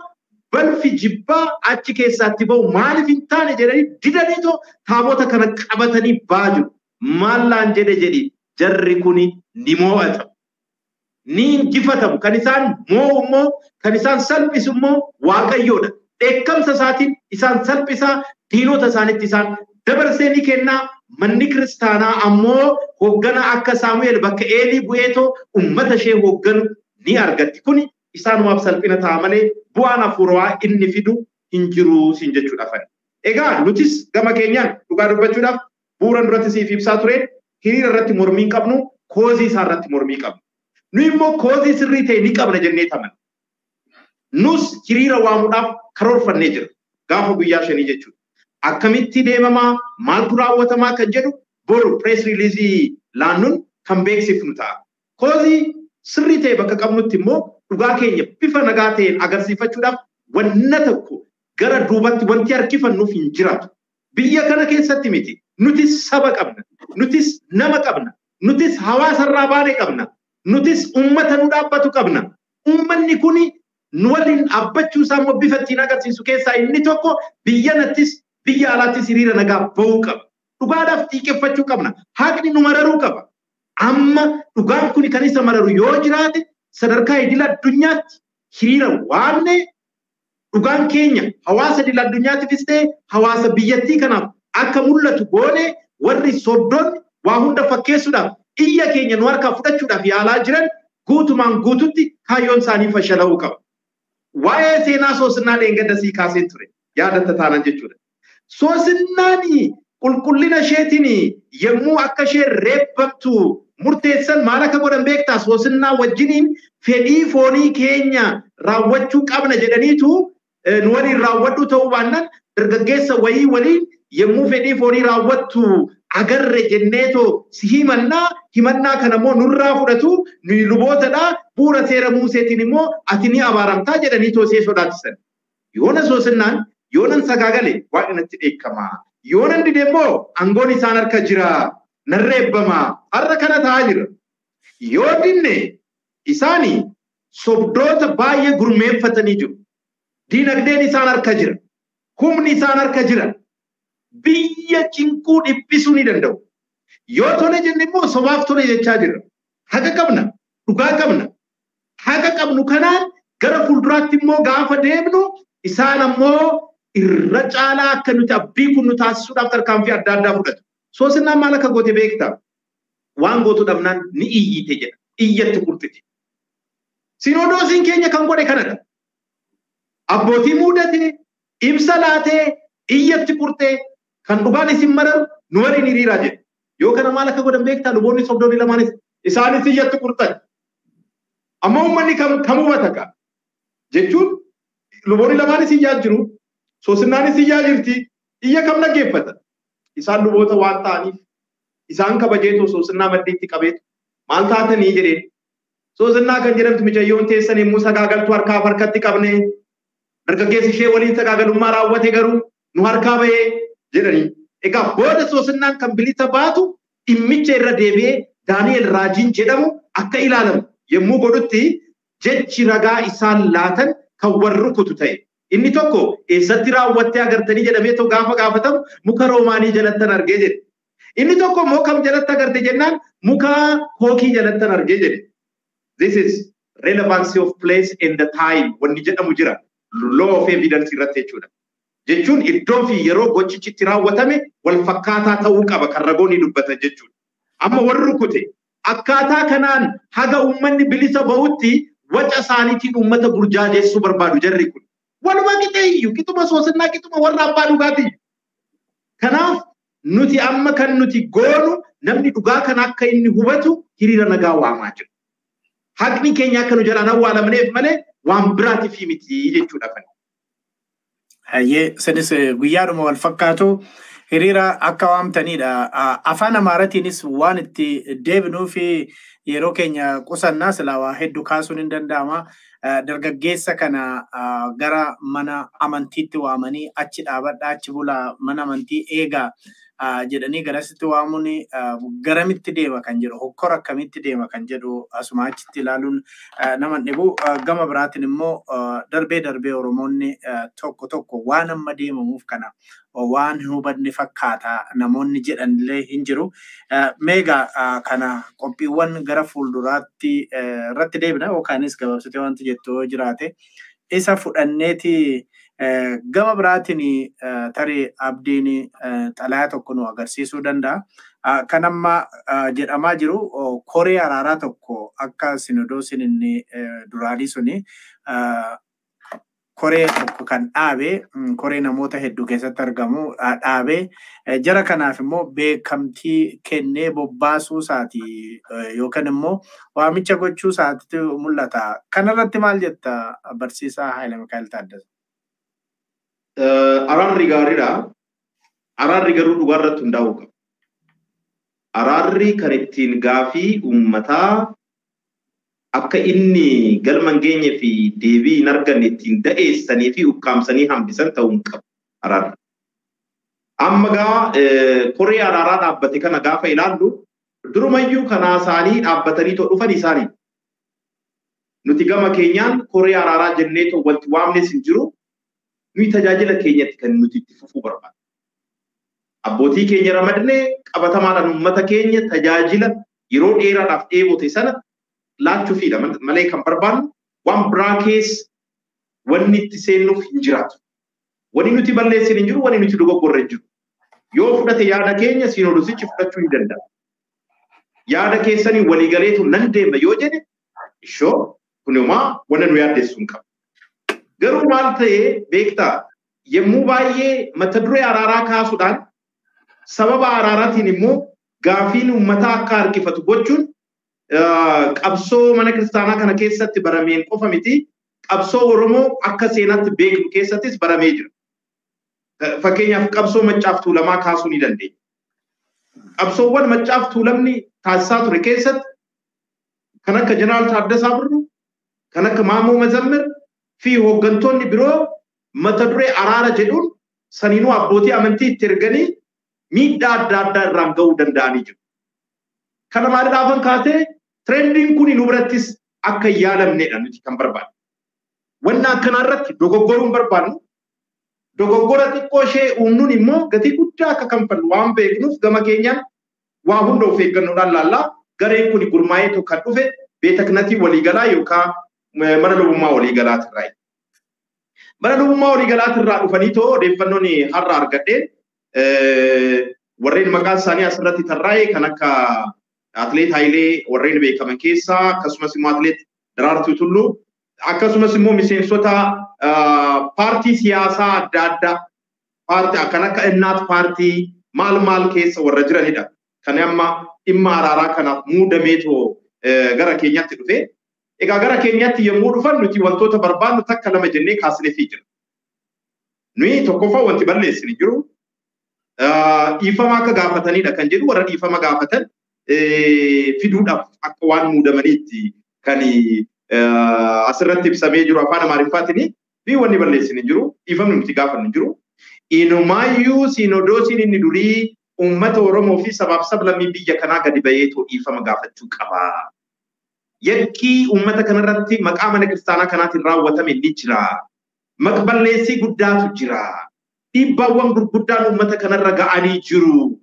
balfi jibbaa achi keessaatti ba'u maaliif hin taane jedhanii didaniitoo taabota kana qabatanii ba'aa jiru. Maallaan jedhi jarri kuni ni moo'atamu. Ni injifatamu. Kan isaan moo'u immoo kan isaan salphisu immoo Waaqayyoodha. Dheekkamsa isaatiin isaan salphisaa, diinota isaanitti isaan dabarsee ni kennaa. Manni kiristaanaa ammoo hoogganaa akka Saamu'eel bakka Eelii bu'eetoo ummata ishee hoogganu ni argatti. Kuni isaanumaaf salphina ta'a malee bu'aan hafuuraa inni fidu hin jiru siin jechuudhaaf. Egaa nutis gama keenyaan dhugaa dubbachuudhaaf bu'uura duratti siif ibsaa ture hiriira irratti mormii qabnu, koozii isaa irratti mormii qabnu. Nu immoo koozii sirrii ta'e ni qabna jennee taman. Nus hiriira waamuudhaaf karoorfannee jira. Gaafa guyyaa 5 jechuudha. Akkamitti deemamaa maaltu raawwatamaa kan jedhu boru press release laannuun kan beeksifnu ta'a. Koozii sirrii ta'e bakka qabnutti immoo dhugaa keenya bifa nagaa ta'een agarsiifachuudhaaf wanna tokko gara duubatti wanti harkifannuuf hin jiraatu. Biyya kana keessatti miti. Nutis saba qabna. Nutis nama qabna. Nutis hawaasa irraa baanee qabna. Nutis ummata nu dhaabbatu qabna. Ummanni kuni nu waliin dhaabbachuu isaa immoo bifa ittiin agarsiisu keessaa inni tokko biyyanattis biyya alaattis hiriira nagaa ba'uu qaba. Dhugaadhaaf xiiqeffachuu qabna. Haqni nu mararuu qaba. Amma dhugaan kun kan isa mararu yoo jiraate sadarkaa idil addunyaatti hiriira waamne dhugaan keenya hawaasa idil addunyaattifis ta'e hawaasa biyyattii kanaaf akka mul'atu goone warri sobdoonni waa hunda fakkeessuudhaaf iyya keenya nu harkaa fudhachuudhaaf yaalaa jiran guutumaan guututti kaayyoon isaanii fashala'uu qaba. Waa'ee seenaa Soosinnaa dheengadda sii kaaseen ture yaadatta taanan jechuudha. Soosinnaan qulqullina isheetiin yommuu akka ishee reebbamtu murteessan maal akka godhan beektaa? Soosinnaa wajjiniin fedhii foonii keenya raawwachuu qabna jedhaniitu nu waliin raawwadhu ta'uu baannaan dargaggeessa wayii waliin yommuu fedhii foonii raawwattu agarre jenneetoo si himannaa kana immoo nurraa fudhatu nuyi lubootadha bu'uura seera Muuseetiin immoo ati ni abaaramtaa jedhaniitoo see sodaachisan. Yoona Soosinnaan yoonan sagaagale waaqnatti dheekkamaa. Yoonan dide immoo aangoon isaan harka jira. Narreebbamaa. Har'a kana ta'aa jira. Yoo dinne isaanii sobdoota baay'ee gurmeeffatanii jiru. Diinagdeen isaan harka jira. Humni isaan harka jira. Biyya cinquu dhiphisuu ni danda'u. Yoo tole jenne immoo sobaaf tole jechaa jira. Haqa qabna. Dhugaa qabna. Haqa qabnu kanaan gara fuulduraatti immoo gaafa deemnu isaan ammoo irra caalaa akka nuti abdii kun nu taasisuudhaaf tarkaanfii adda addaa fudhatu. Soosinnaan maal akka goote beektaa? Waan gootu dhabnaan ni iyyite jedha. Iyyatti qurxiti. Sinodoosiin keenya kan godhe kanadha. Abbootii muudate, ibsa laatee, iyyatti qurxee kan dhugaan isin mararu nu waliin hiriiraa jedhe. Yoo kana maal akka godhan beektaa? Luboonni sobdoonni lamaanis isaanis iyyatti qurxan. Amma uummanni kam hubata kaa? Jechuun luboonni lamaanis iyyaa jiru. Soosinnaanis iyyaa jirti. Iyya kam dhaggeeffata? Isaan luboota waan ta'aniif isaan kabajeetoo Soosinnaa maddiitti qabeetu maal taatanii jedheen. Soosinnaa kan jedhamtu micayyoon teessan yommuu sagaagaltu harkaaf harkatti qabne dargaggeessi ishee waliin sagaagalummaa raawwate garuu nu harkaa bahee jedhanii. Egaa booda Soosinnaan kan bilisa baatu dhimmicha irra deebi'ee Daani'el Raajiin jedhamu akka ilaalamu yommuu godhutti jechi ragaa isaan laatan kan warri rukutu ta'e. Inni tokko eessatti raawwattee agartanii jedhamee too gaafa gaafatamu muka roomaanii jalattan argee jedhe. Inni tokko immoo kam jalatti agarte jennaan muka kookii jalattan argee jedhe. This is relevancy of place and the time wanni jedhamu jira. Law of evidence irratti jechuudha. Jechuun iddoo fi yeroo gochichi raawwatame wal fakkaataa ta'uu qaba kan ragoonni dubbatan jechuudha. Amma warri rukute akkaataa kanaan haga uummanni bilisa bahutti waca isaaniitiin uummata burjaajeessuu barbaadu jarri kun. Walumaa qixeeyyu qixuma soosinnaa qixuma warra abbaa dhugaatii. Kanaaf nuti amma kan nuti goonu namni dhugaa kana akka inni hubatu hiriira nagaa waamaa jira. Haqni keenya akka nu jalaan awwaalamneef malee waan biraatiif miti jechuudha. Hayyee sanis guyyaadhuma wal fakkaatu hiriira akka waamtanidha. Afaan Amaaratiinis waan itti deebinuu fi yeroo keenya qusannaa silaa waa hedduu kaasuun hin danda'ama. Dargaggeessa kana gara mana amantiitti waamanii achi dhaabadhaa achi bulaa mana amantii eegaa jedhanii garasitti waamuun garamitti deema kan jedhu hokkora akkamitti deema kan jedhu asuma achitti ilaaluun nama dhibu. Gama biraatiin immoo darbee Oromoonni tokko waan amma deemamuuf kana waan hubanne fakkaata namoonni jedhanillee hin jiru. Meegaa kana qophiiwwan gara fuulduraatti irratti deebina yookaanis gabaabsitee wanti jettu jiraate isa fudhanneeti gama biraatiin tarii abdiin xalayaa tokko nu agarsiisuu danda'a. Kan amma jedhamaa jiru koree araaraa tokko akka sinodoosiin inni duraanii suni koree tokko kan dhaabe koree namoota hedduu keessatti argamu dhaabe jara kanaaf immoo beekamtii kennee bobbaasuu isaati yookaan immoo waamicha gochuu isaatti mul'ata. Kanarratti maal jetta barsiisaa Haayile Mikaa'el Taaddasaa? Araarri gaariidha. Araarri garuu dhugaarratti hundaa'uu qaba. Araarri kan ittiin gaafii uummataa akka inni galma hin geenye fi deebii hin arganne ittiin da'eessanii fi ukkaamsanii hambisan ta'uu hin qabu. Araarri. Amma gaa koree araaraa dhaabbate kana gaafa ilaallu durumayyuu kanaa isaanii dhaabbatanii too dhufan isaanii. Nuti gama keenyaan koree araaraa jennee too wanti waamnes hin jiru. Nuyi tajaajila keenyatti kan nuti itti fufuu barbaadu. Abbootii keenya ramadnee qabatamaadhaan uummata keenya tajaajila yeroo dheeraadhaaf dheebote sana laachuufiidha malee kan barbaannu waan biraa keessa wanni itti seennuuf hin jiraatu. Wanni nuti balleessin hin jiru, wanni nuti dogoggorre hin jiru. Yoo fudhate yaada keenya sinodosichi fudhachuu hin danda'a. Yaada keessanii waliigaleetu nan deema yoo jedhe ishoo kunumaa wanna nu yaaddeessu hin qabu. Garuu maal ta'ee beektaa yemmuu baay'ee mata duree araaraa kaasuudhaan sababa araaraatiin immoo gaafiin uummataa akka harkifatu gochuun qabsoo mana kiristaanaa kana keessatti barameen qofa miti qabsoo Oromoo akka seenaatti beeknu keessattis baramee jira. Fakkeenyaaf qabsoo Maccaaf Tuulamaa kaasuu ni dandeenya. Qabsoowwan Maccaaf Tuulamni taasisaa ture keessatti kan akka Jeneraal Taaddasaa Birruu, kan akka Maamoo Mazammir fi hooggantoonni biroo mata duree araara jedhuun saniinuu abbootii amantii itti erganii miidhaa adda addaa irraan ga'uu danda'anii jiru. Kana maaliidhaafan kaasee tirendiin kun nu birattis akka hin yaalamnedha nuti kan barbaadnu. Wanna akkanaa irratti dogoggoruun barbaadnu dogoggora xiqqoo ishee uumnuun immoo gatii guddaa akka kanfallu waan beeknuuf gama keenyaan waa hunda of eeggannoodhaan laallaa gareen kun gurmaa'ee kan dhufe beeta kanatii waliigalaa yookaan mana lubummaa waliigalaatirraa. Mana lubummaa waliigalaatirraa dhufanii too odeeffannoon har'a argadheen warreen maqaan isaanii asirratti tarraa'e kan akka Atleet Hayilee warreen beekaman keessaa akkasumas immoo Atleet Daraartuu Tulluu akkasumas immoo miseensota paartii siyaasaa adda addaa paartii kan akka Innaat paartii maal keessa warra jiranidha. Kan amma dhimma araaraa kanaaf muudameetoo gara keenyatti dhufe. Egaa gara keenyatti yommuu dhufan nuti wantoota barbaadnu takka lama jennee kaasneefii jira. Nuyi tokkoffaa wanti balleessini jiru dhiifama akka gaafatanidha kan jedhu warra dhiifama gaafatan fiduudhaaf akka waan muudamaniitti kan asirratti ibsamee jiru afaan Amaariffaatiin fi wanni balleessini jiru dhiifamni nuti gaafannu jiru. Inumaayyuu sinodoosiin inni durii uummata Oromoo fi sabaaf sablammii biyya kanaa gadi baheetoo dhiifama gaafachuu qaba. Yakkii uummata kanarratti maqaa mana kiristaanaa kanaatiin raawwatame ni jira. maqballeessii guddaatu jira. Dhiibbaawwan gurguddaan uummata kanarra ga'anii jiru.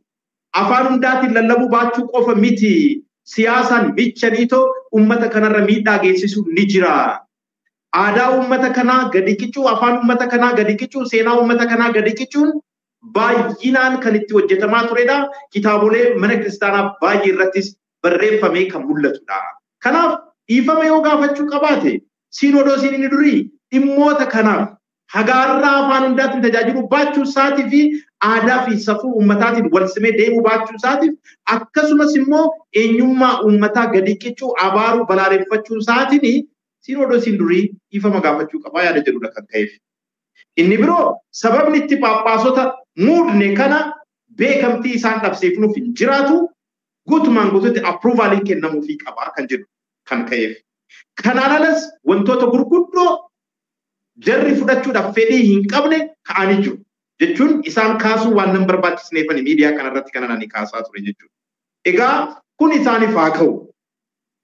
Afaan hundaatiin lallabuu baachuu qofa miti. Siyaasaan michaniitoo uummata kanarra miidhaa geessisu ni jira. Aadaa uummata kanaa gadi qicuu, afaan uummata kanaa gadi qicuu, seenaa uummata kanaa gadi qicuun baay'inaan kan itti hojjetamaa turedha. Kitaabolee mana kiristaanaa baay'ee irrattis barreeffamee kan mul'atudha. Kanaaf dhiifama yoo gaafachuu qabaate Sinodoosiin inni durii dhimmoota kanaaf hagaarraa afaan hundaatiin tajaajilu baachuu isaatii fi aadaa fi safuu uummataatiin wal simee deemuu baachuu isaatiif akkasumas immoo eenyummaa uummataa gadi qicuu abaaruu balaaleffachuu isaatiin Sinodoosiin durii dhiifama gaafachuu qabaa yaada jedhudha kan ka'eef. Inni biroo sababni itti paappaasota muudne kana beekamtii isaan dhabsiifnuuf hin jiraatu guutumaan guutuutti approvalii kennamuufii qabaa kan jedhu kan ka'eef. Kanaan alas wantoota gurguddoo jarri fudhachuudhaaf fedhii hin qabne ka'anii jiru. Jechuun isaan kaasuu waan nan barbaachisneefani miidiyaa kanarratti kana nani kaasaa ture jechuudha. Egaa kun isaaniif haa ka'u.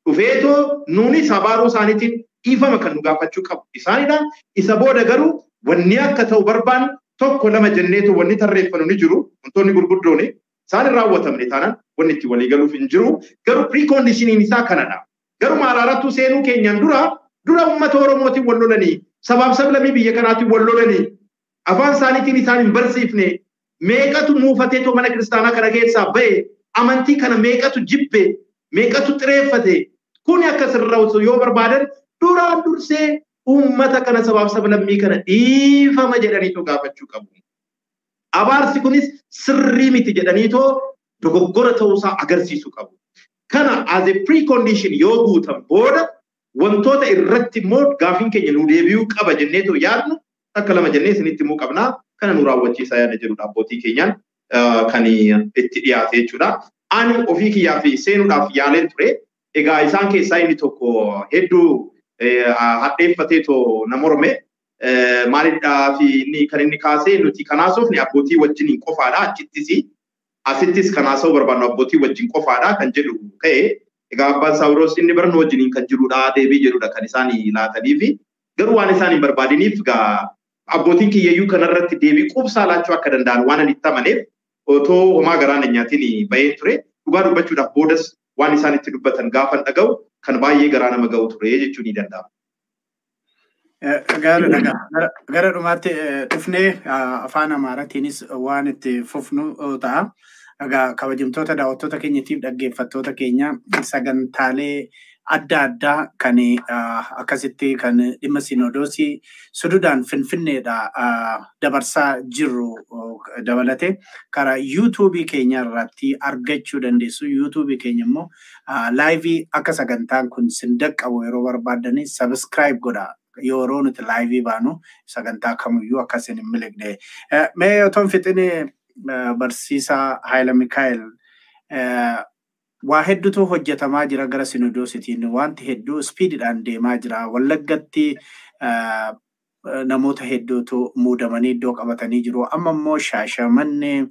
Dhufeetoo nuuni sabaaruu isaaniitiin dhiifama kan nu gaafachuu qabu. Isaanidha. Isa booda garuu wanni akka ta'u barbaannu tokko lama jenneetu wanni tarreeffanu ni jiru. Wantoonni gurguddoon isaan hin raawwatamne taanaan wanni itti walii galuuf hin jiru. Garuu preconditioning isaa kanadha. Garuu maalaarrattuu seenuu keenyaan dura uummata Oromootiin wal lolanii sabaaf sablammii biyya kanaatiin wal lolanii afaan isaaniitiin isaan hin barsiifne meeqatu muufateetoo mana kiristaanaa kana keessaa ba'e amantii kana meeqatu jibbe meeqatu xireeffate kun akka sirraa'u yoo barbaadan duraan dursee uummata kana sabaaf sablammii kana dhiifama jedhaniitoo gaafachuu qabu. Abaarsi kunis sirrii miti jedhaniitoo dogoggora ta'uusaa agarsiisuu qabu. Kana as a precondition yoo guutan booda wantoota irratti immoo gaafiin keenya nu deebi'uu qaba jenneetoo yaadnu akka lama jennee isinitti immoo qabnaa kana nu raawwachiisaa yaada jedhudha abbootii keenyaan kan itti dhiyaate jechuudha. Ani ofii kiyyaa fi seenuudhaaf yaaleen ture. Egaa isaan keessaa inni tokko hedduu hadheeffateetoo nama Orome maalidhaa fi inni kan inni kaasee nuti kanaasuuf abbootii wajjin qofaadha achittis asittis kanaasoo barbaannu abbootii wajjin qofaadha kan jedhu ka'e. Egaa abbaan Saawuroos inni barnoo wajjiniin kan jirudha deebii jedhudha kan isaan laatanii fi garuu waan isaan hin barbaadiniif egaa abbootiin kiyyayyuu kanarratti deebii qubsaa laachuu akka danda'an waan ani itti amaneef otoo homaa garaan nyaatiin bahee ture dhugaa dubbachuudhaaf boodas waan isaan itti dubbatan gaafa dhaga'u kan baay'ee garaa nama ga'u ture jechuun ni danda'ama. Gara dhumaatti dhufnee afaan Amaaraatiinis waan itti fufnu ta'a. Egaa kabajamtoota daawwattoota keenyatiif dhaggeeffattoota keenya sagantaalee adda addaa kan akkasitti kan dhimma Sinodoosii Sududaan Finfinneedha dabarsaa jirru dabalate karaa YouTube keenya irratti argachuu dandeessu. YouTube keenya immoo laayivii akka sagantaan kun sin dhaqqabu yeroo barbaaddan subscribe godhaa. Yeroo nuti laayivii baanu sagantaa kamiyyuu akkasin hin miliqne. Mee otoon fixinee barsiisaa Haayila Mikaa'el waa hedduutu hojjetamaa jira gara Sinodoositiin wanti hedduu spiididhaan deemaa jira. Wallaggatti namoota hedduutu muudamanii iddoo qabatanii jiru. Amma immoo Shaashamannee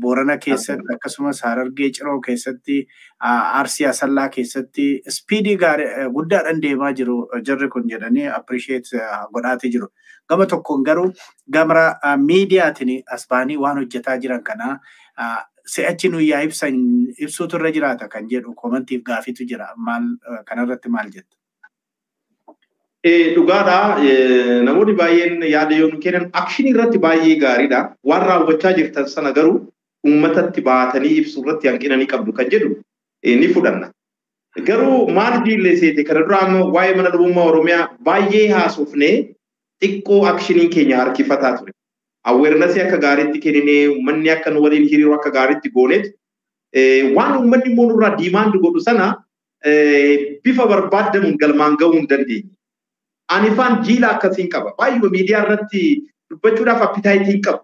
Boorana keessatti akkasumas Harargee Ciroo keessatti Arsii Asallaa keessatti spiidii guddaadhaan deemaa jiru jarri kun jedhanii appreciate godhaatee jiru. Gama tokkoon garuu gama miidiyaatiin as baanii waan hojjetaa jiran kana si'achi nuyyaa ibsuutu irra jiraata kan jedhu komantiif gaafitu jira. Kanarratti maal jettu? Dhugaadha namoonni baay'een yaada yoo nu kennan akshinii irratti baay'ee gaariidha. Waan raawwachaa jirtan sana garuu uummatatti baatanii ibsuu irratti hanqina ni qabdu kan jedhu ni fudhanna. Garuu maal diilleessite kana dura amma waa'ee mana lubummaa Oromiyaa baay'ee haasofnee xiqqoo akshiniin keenya harkifataa ture. Awarenessii akka gaariitti kenninee uummanni akka nu waliin hiriiruu akka gaariitti gooneet waan uummanni immoo nurraa diimaandi godhu sana bifa barbaadamuun galmaan ga'uu hin dandeenye. Ani faan jiila akkasiin qaba. Baay'ee miidiyaa irratti dubbachuudhaaf appitaayitii hin qabu.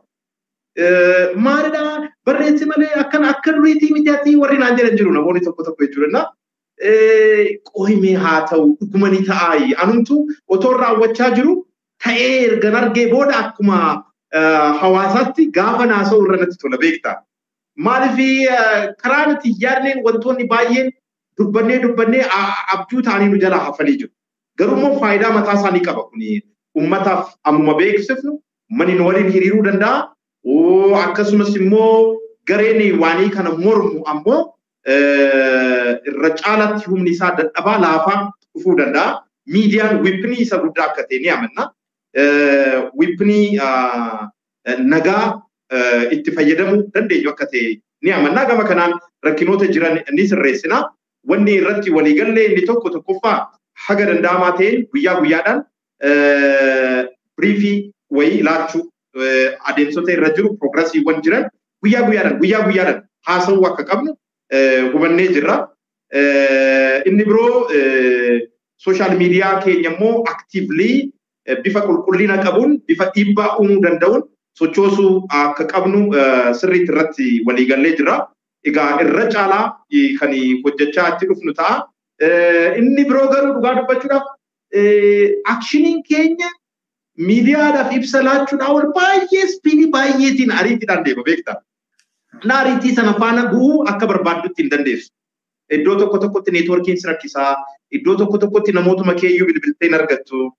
Maalidhaa barreessi malee akka duriitii miidiyaatii warri naan jedhan jiru namoonni tokko jechuudha. Qohimee haa ta'u dhuguma ni ta'aayi. Anumtu otoo raawwachaa jiru ta'ee ergan argee booda akkuma hawaasaatti gaafa naasoo irra natti tola beektaa. Maaliif karaa nuti yaadneen wantoonni baay'een dubbannee abjuu ta'anii nu jalaa hafanii jiru. Garuu immoo faayidaa mataa isaanii qaba kuni ummataaf ammuma beeksifnu ummanni waliin hiriiruu danda'a. Akkasumas immoo gareen waanii kana mormu ammoo irra caalatti humni isaa dadhabaa laafaa dhufuu danda'a. Miidiyaan wiipnii isa guddaa akka ta'e ni amanna. Wiipnii nagaa itti fayyadamuu dandeenyu akka ta'e ni amanna. Gama kanaan rakkinoota jiran ni sirreessina. Wanni irratti waliigallee inni tokkoffaa haga danda'amaa ta'een guyyaa guyyaadhaan briefii wayii laachuu adeemsota irra jiru progressiiwwan jiran guyyaa guyyaadhaan haasawuu akka qabnu hubannee jirra. Inni biroo social media keenya immoo actively bifa qulqullina qabuun bifa dhiibbaa uumuu danda'uun sochoosuu akka qabnu sirriitti irratti waliigallee jirra. Egaa irra caalaa kan hojjechaa itti dhufnu ta'a. Inni biroo garuu dhugaa dubbachuudhaaf akshiniin keenya miidiyaadhaaf ibsa laachuudhaan wal baay'ee ispiidii baay'eetiin ariitiidhaan deema beektaa. Ariitii sana faana bu'uu akka barbaaddutti hin dandeessu. Iddoo tokkotti neetworkiin si rakkisaa, iddoo tokkotti namootuma keeyyuu bilbilteen argattu.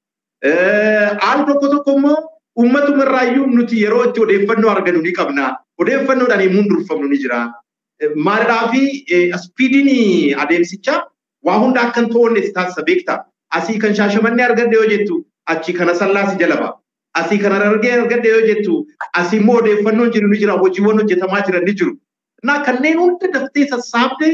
Al tokko immoo uummatuma irraayyuu nuti yeroo itti odeeffannoo argannu ni qabna. Odeeffannoodhaan himuun durfamnu ni jira. Maalidhaa fi ispiidiin adeemsichaa waa hunda akka hin to'onne si taasisa beektaa. Asii kan Shaashamannee argadde yoo jettu achi kana Sallaas jalaba. Asii kan Harargee argadde yoo jettu asii immoo odeeffannoon jiru ni jira, hojiiwwan hojjetamaa jiran ni jiru. Kanneen hunda daftee sassaabdee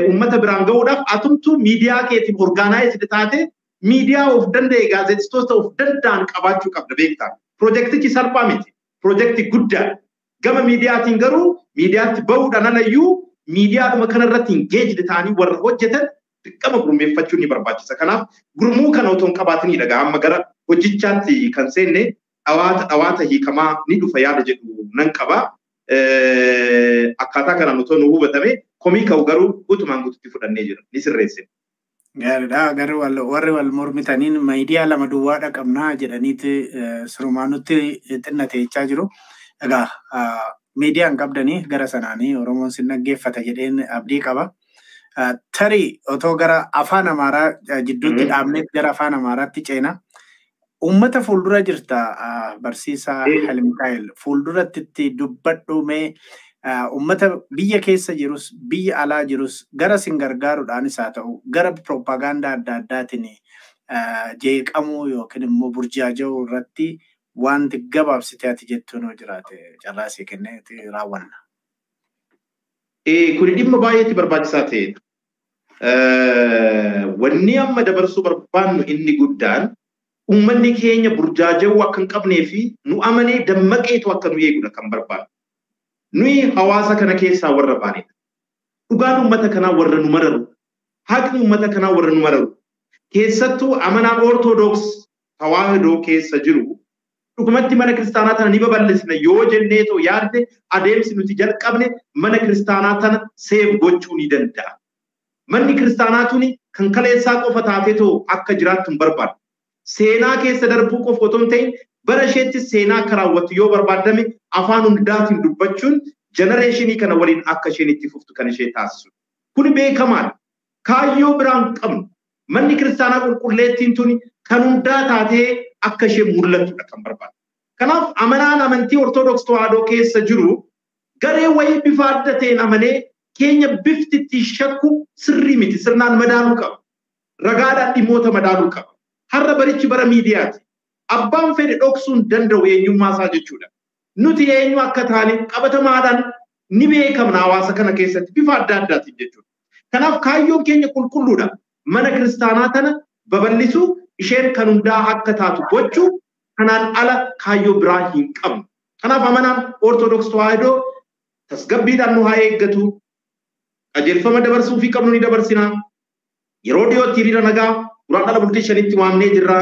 uummata biraan ga'uudhaaf atumtuu miidiyaa keetiin orgaanaayizd taate miidiyaa of danda'e gaazexeessitoota of danda'an qabaachuu qabda beektaa. Piroojeektichi salphaa miti. Piroojeekti guddaa. Gama miidiyaatiin garuu miidiyaatti bahuudhaan alayyuu miidiyaadhuma kanarratti engaged ta'anii warra hojjetan dirqama gurmeeffachuu ni barbaachisa. Kanaaf gurmuu kana otoo hin qabaatinidha. Amma gara hojichaatti kan seenne dhawaata hiikamaa ni dhufa yaada jedhu nan qaba. Akkaataa kanaan otoo nu hubatame komii ka'u garuu guutumaan guututti fudhannee jira. Ni sirreessine. Gaariidha. Garuu warri wal mormitaniin miidiyaa lama duwwaadha qabnaa jedhaniiti sirumaa nutti xinnatechaa jiru. Egaa miidiyaan qabdanii gara sanaanii Oromoon sin dhaggeeffata jedheen abdii qaba. Tarii otoo gara afaan Amaaraa jidduutti dhaabnee gara afaan Amaaraatti ceena. Uummata fuuldura jirta barsiisaa Halimikaa'el fuulduratti dubbadhu mee uummata biyya keessa jirus biyya alaa jirus gara sin gargaaruudhaanis haa ta'u gara propagaandaa adda addaatiin jeeqamuu yookiin immoo burjaaja'uu irratti wanti gabaabsitee ati jettuun hoo jiraate carraasii kenneeti raawwanna. Kuni dhimma baay'eetti barbaachisaa ta'edha. Wanni amma dabarsuu barbaannu inni guddaan uummanni keenya burjaaja'uu akka hin qabnee fi nu amanee dammaqeetu akka nu eegudha kan barbaadu. Nuyi hawaasa kana keessaa warra baanedha. Dhugaan uummata kanaa warra nu mararu. Haqni uummata kanaa warra nu mararu. Keessattuu amanaan Ortoodooks Tawaahidoo keessa jiru dhugumatti mana kiristaanaa tana ni babal'isna yoo jenneetoo yaadde adeemsi nuti jalqabne mana kiristaanaa tana seef gochuu ni danda'a. Manni kiristaanaa tuni kan kaleessaa qofa taateetoo akka jiraattu hin barbaadu. Seenaa keessa darbuu qofa otoo hin ta'in bara isheetti seenaa akka raawwattu yoo barbaadame afaan hundaatiin dubbachuun jenereeshinii kana waliin akka isheen itti fuftu kan ishee taasisu. Kuni beekamaadha. Kaayyoo biraan qabnu. Manni kiristaanaa qulqulleettiin tuni kan hundaa taatee akka ishee mul'attudha kan barbaadu. Kanaaf amanaan amantii Ortoodooks Tawaahidoo keessa jiru garee wayii bifa adda ta'een amanee keenya bifti itti shakku sirrii miti sirnaan madaaluu qaba. Ragaadhaan dhimmoota madaaluu qaba. Har'a barichi bara miidiyaati. Abbaan fedhe dhoksuu hin danda'u eenyummaa isaa jechuudha. Nuti eenyu akka taane qabatamaadhaan ni beekamna hawaasa kana keessatti bifa adda addaatiin jechuudha. Kanaaf kaayyoon keenya qulqulluudha. Mana kiristaanaa tana babal'isuu isheen kan hundaa akka taatu gochuu kanaan ala kaayyoo biraa hin qabnu. Kanaaf amanaan Ortoodooks Tawaahidoo tasgabbiidhaan nu haa eeggatu. Qajeelfama dabarsuu fi qabnu ni dabarsina. Yeroo dhiyootti hiriira nagaa duraan dhala bultii shanitti waamnee jirra.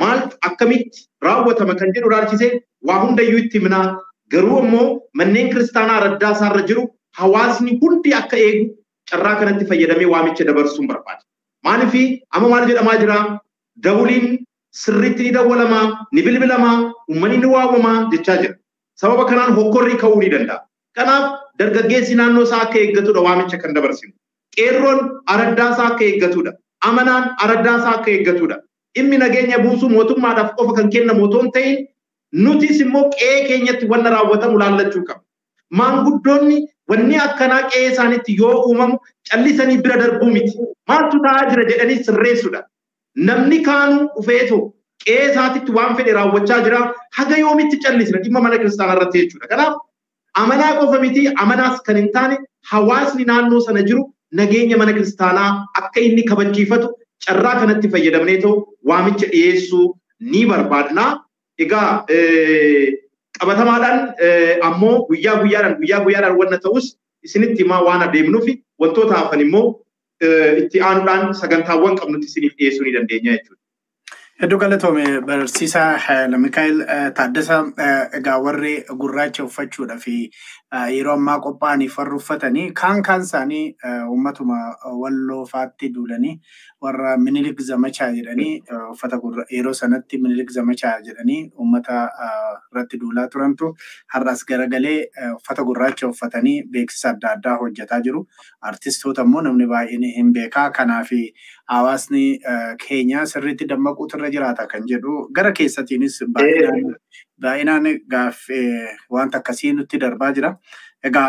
Maal akkamitti raawwatama kan jedhu ilaalchisee waa hundayyuu itti himna. Garuu immoo manneen kiristaanaa raddaa isaarra jiru hawaasni hundi akka eegu carraa kanatti fayyadamee waamicha dabarsuun barbaada. Maaliif amma maal jedhamaa jira? Dawuliin sirriitti ni dawwalamaa, ni bilbilamaa, uummanni ni waamamaa jechaa jira. Sababa kanaan hokkorrii ka'uu ni danda'a. Kanaaf dargaggeessi naannoo isaa akka eeggatudha waamicha kan dabarsinu. Qeerroon araddaa isaa akka eeggatudha. Amanaan araddaa isaa akka eeggatudha. dhimmi nageenya buusuu mootummaadhaaf qofa kan kennamu otoo hin ta'in nutis immoo qe'ee keenyatti wanna raawwatamu laallachuu qabna. Maanguddoonni wanni akkanaa qe'ee isaaniitti yoo uumamu callisanii bira darbuu miti. Maaltu ta'aa jira jedhanii sirreessuudha. Namni kaanuu dhufeetoo qe'ee isaatitti waan fedhe raawwachaa jira. Haga yoomitti callisna dhimma mana kiristaanaa irratti jechuudha. Kanaaf amanaa qofa miti amanaas kan hin taane hawaasni naannoo sana jiru nageenya mana kiristaanaa akka inni kabachiifatu carraa kanatti fayyadamneetoo waamicha dhiyeessuu ni barbaadna. Egaa qabatamaadhaan ammoo guyyaa guyyaadhaan wanna ta'us isinitti himaa waan adeemnuufi wantoota hafan immoo itti aanuudhaan sagantaawwan qabnutti isiniif dhiyeessuu ni dandeenya jechuudha. Hedduu galatoome barsiisaa Haayila Mikaa'el Taaddasaa egaa warri gurraacha uffachuudha fi yeroo ammaa qophaa'anii farra uffatanii kaan isaanii uummatuma walloo faatti duulanii warra Minilik Zamachaa jedhanii uffata yeroo sanatti Minilik Zamachaa jedhanii uummata irratti duulaa turantu har'as garagalee uffata gurraacha uffatanii beeksisa adda addaa hojjetaa jiru. Artistoota immoo namni baay'een hin beekaa kanaaf hawaasni keenya sirriitti dammaquutu irra jiraata kan jedhu gara keessatiinis baay'inaan gaaffii wanta akkasii nutti darbaa jira. Egaa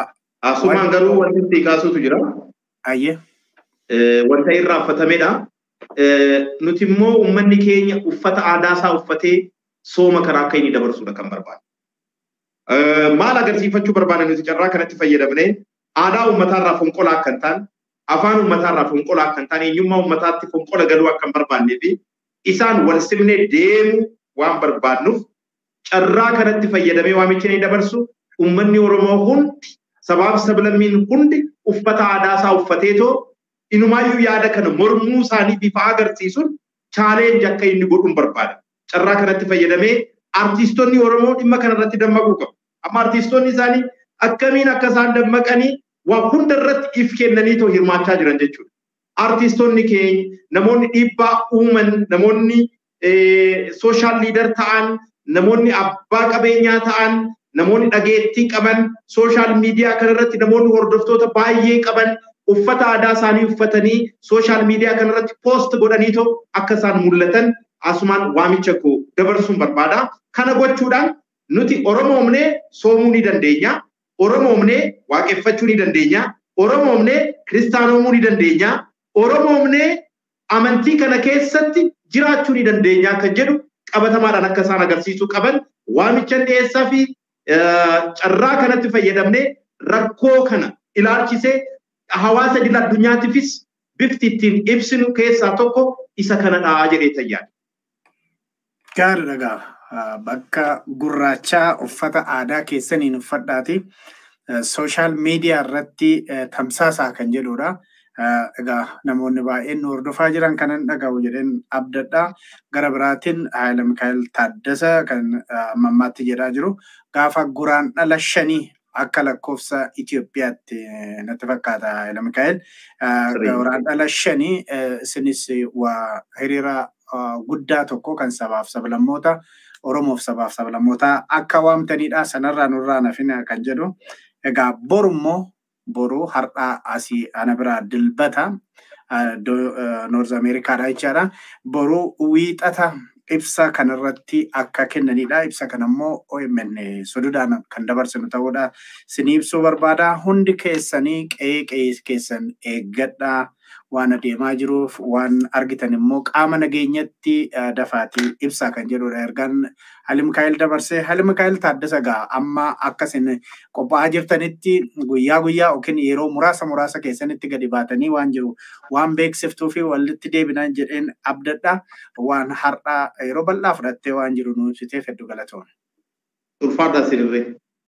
asumaan garuu wanti itti kaasutu jira. Ayyee. Wanta irraanfatamedha. Nuti immoo uummanni keenya uffata aadaa isaa uffatee sooma karaa akka inni dabarsudha kan barbaadu. Maal agarsiifachuu barbaada nuti carraa kanatti fayyadamnee aadaa uummataarraa fonqolaa akka hin taane afaan uummataarraa fonqolaa akka hin taane eenyummaa uummataatti fonqola galuu akka hin barbaannee fi isaan wal simnee deemu waan barbaadnuuf carraa kanatti fayyadamee waamicha ni dabarsu. Uummanni Oromoo hundi sabaaf sablammiin hundi uffata aadaa isaa uffateetoo inumaayyuu yaada kana mormuu isaanii bifa agarsiisuun chaalenji akka inni godhuun barbaada. Carraa kanatti fayyadamee artistoonni Oromoo dhimma kanarratti dammaquu qabu. Amma artistoonni isaanii akkamiin akka isaan dammaqanii waa hunda irratti if kennaniitoo hirmaachaa jiran jechuudha. Artistoonni keenya namoonni dhiibbaa uuman, namoonni sooshaal liidar ta'an, namoonni abbaa qabeenyaa ta'an, namoonni dhageettii qaban, sooshaal miidiyaa kanarratti namoonni hordoftoota baay'ee qaban uffata aadaa isaanii uffatanii sooshaal miidiyaa kanarratti poost godhaniitoo akka isaan mul'atan asumaan waamicha koo dabarsuun barbaada. Kana gochuudhaan nuti Oromoomnee soomuu ni dandeenya. Oromoomnee waaqeffachuu ni dandeenya. Oromoomnee kiristaanoomuu ni dandeenya. Oromoomnee amantii kana keessatti jiraachuu ni dandeenya kan jedhu qabatamaadhaan akka isaan agarsiisuu qaban waamicha dhiyeessaa fi carraa kanatti fayyadamnee rakkoo kana ilaalchisee hawaasa idil addunyaatiifis bifti ittiin ibsinu keessaa tokko isa kanadha jedhee tayyaadha. Gaariidha egaa bakka gurraachaa uffata aadaa keessaniin uffadhaati sooshaal miidiyaa irratti tamsaasaa kan jedhudha. Egaa namoonni baay'een hordofaa jiran kanan dhaga'u jedheen abdadha. Gara biraatiin Haayila Mikaa'el Taaddasaa kan ammaatti jedhaa jiru gaafa guraandhala 5 akka lakkoofsa Itoophiyaatti natti fakkaata Haayila Mikaa'el. Guraandhala 5 isinis waa hiriira guddaa tokko kan sabaaf sablammoota Oromoof sabaaf sablammoota akka waamtanidha. Sanarraa nurraa nafina kan jedhu. Egaa borummoo boru har'a asii ana biraa dilbata North America jechaadha. Boru wiixata ibsa kanarratti akka kennanidha. Ibsa kanammoo OMN sodudaan kan dabarsinu ta'uudha. Isinii ibsuu barbaada. Hundi keessanii qe'ee keessan eeggadhaa. Waan adeemaa jiruuf waan argitan immoo qaama nageenyatti dafaatii ibsaa kan jedhudha. Ergaan Haayila Mikaa'el dabarsee Haayila Mikaa'el Taaddasaa gaa amma akkasin qophaa'aa jirtanitti guyyaa yookiin yeroo muraasa keessanitti gadi baatanii waan jiru waan beeksiftuu fi walitti deebinaan jedheen abdadha. Waan har'aa yeroo bal'aa fudhattee waan jiru nuuf ibsiteef hedduu galatoomna. Ulfaadhaa sirrii.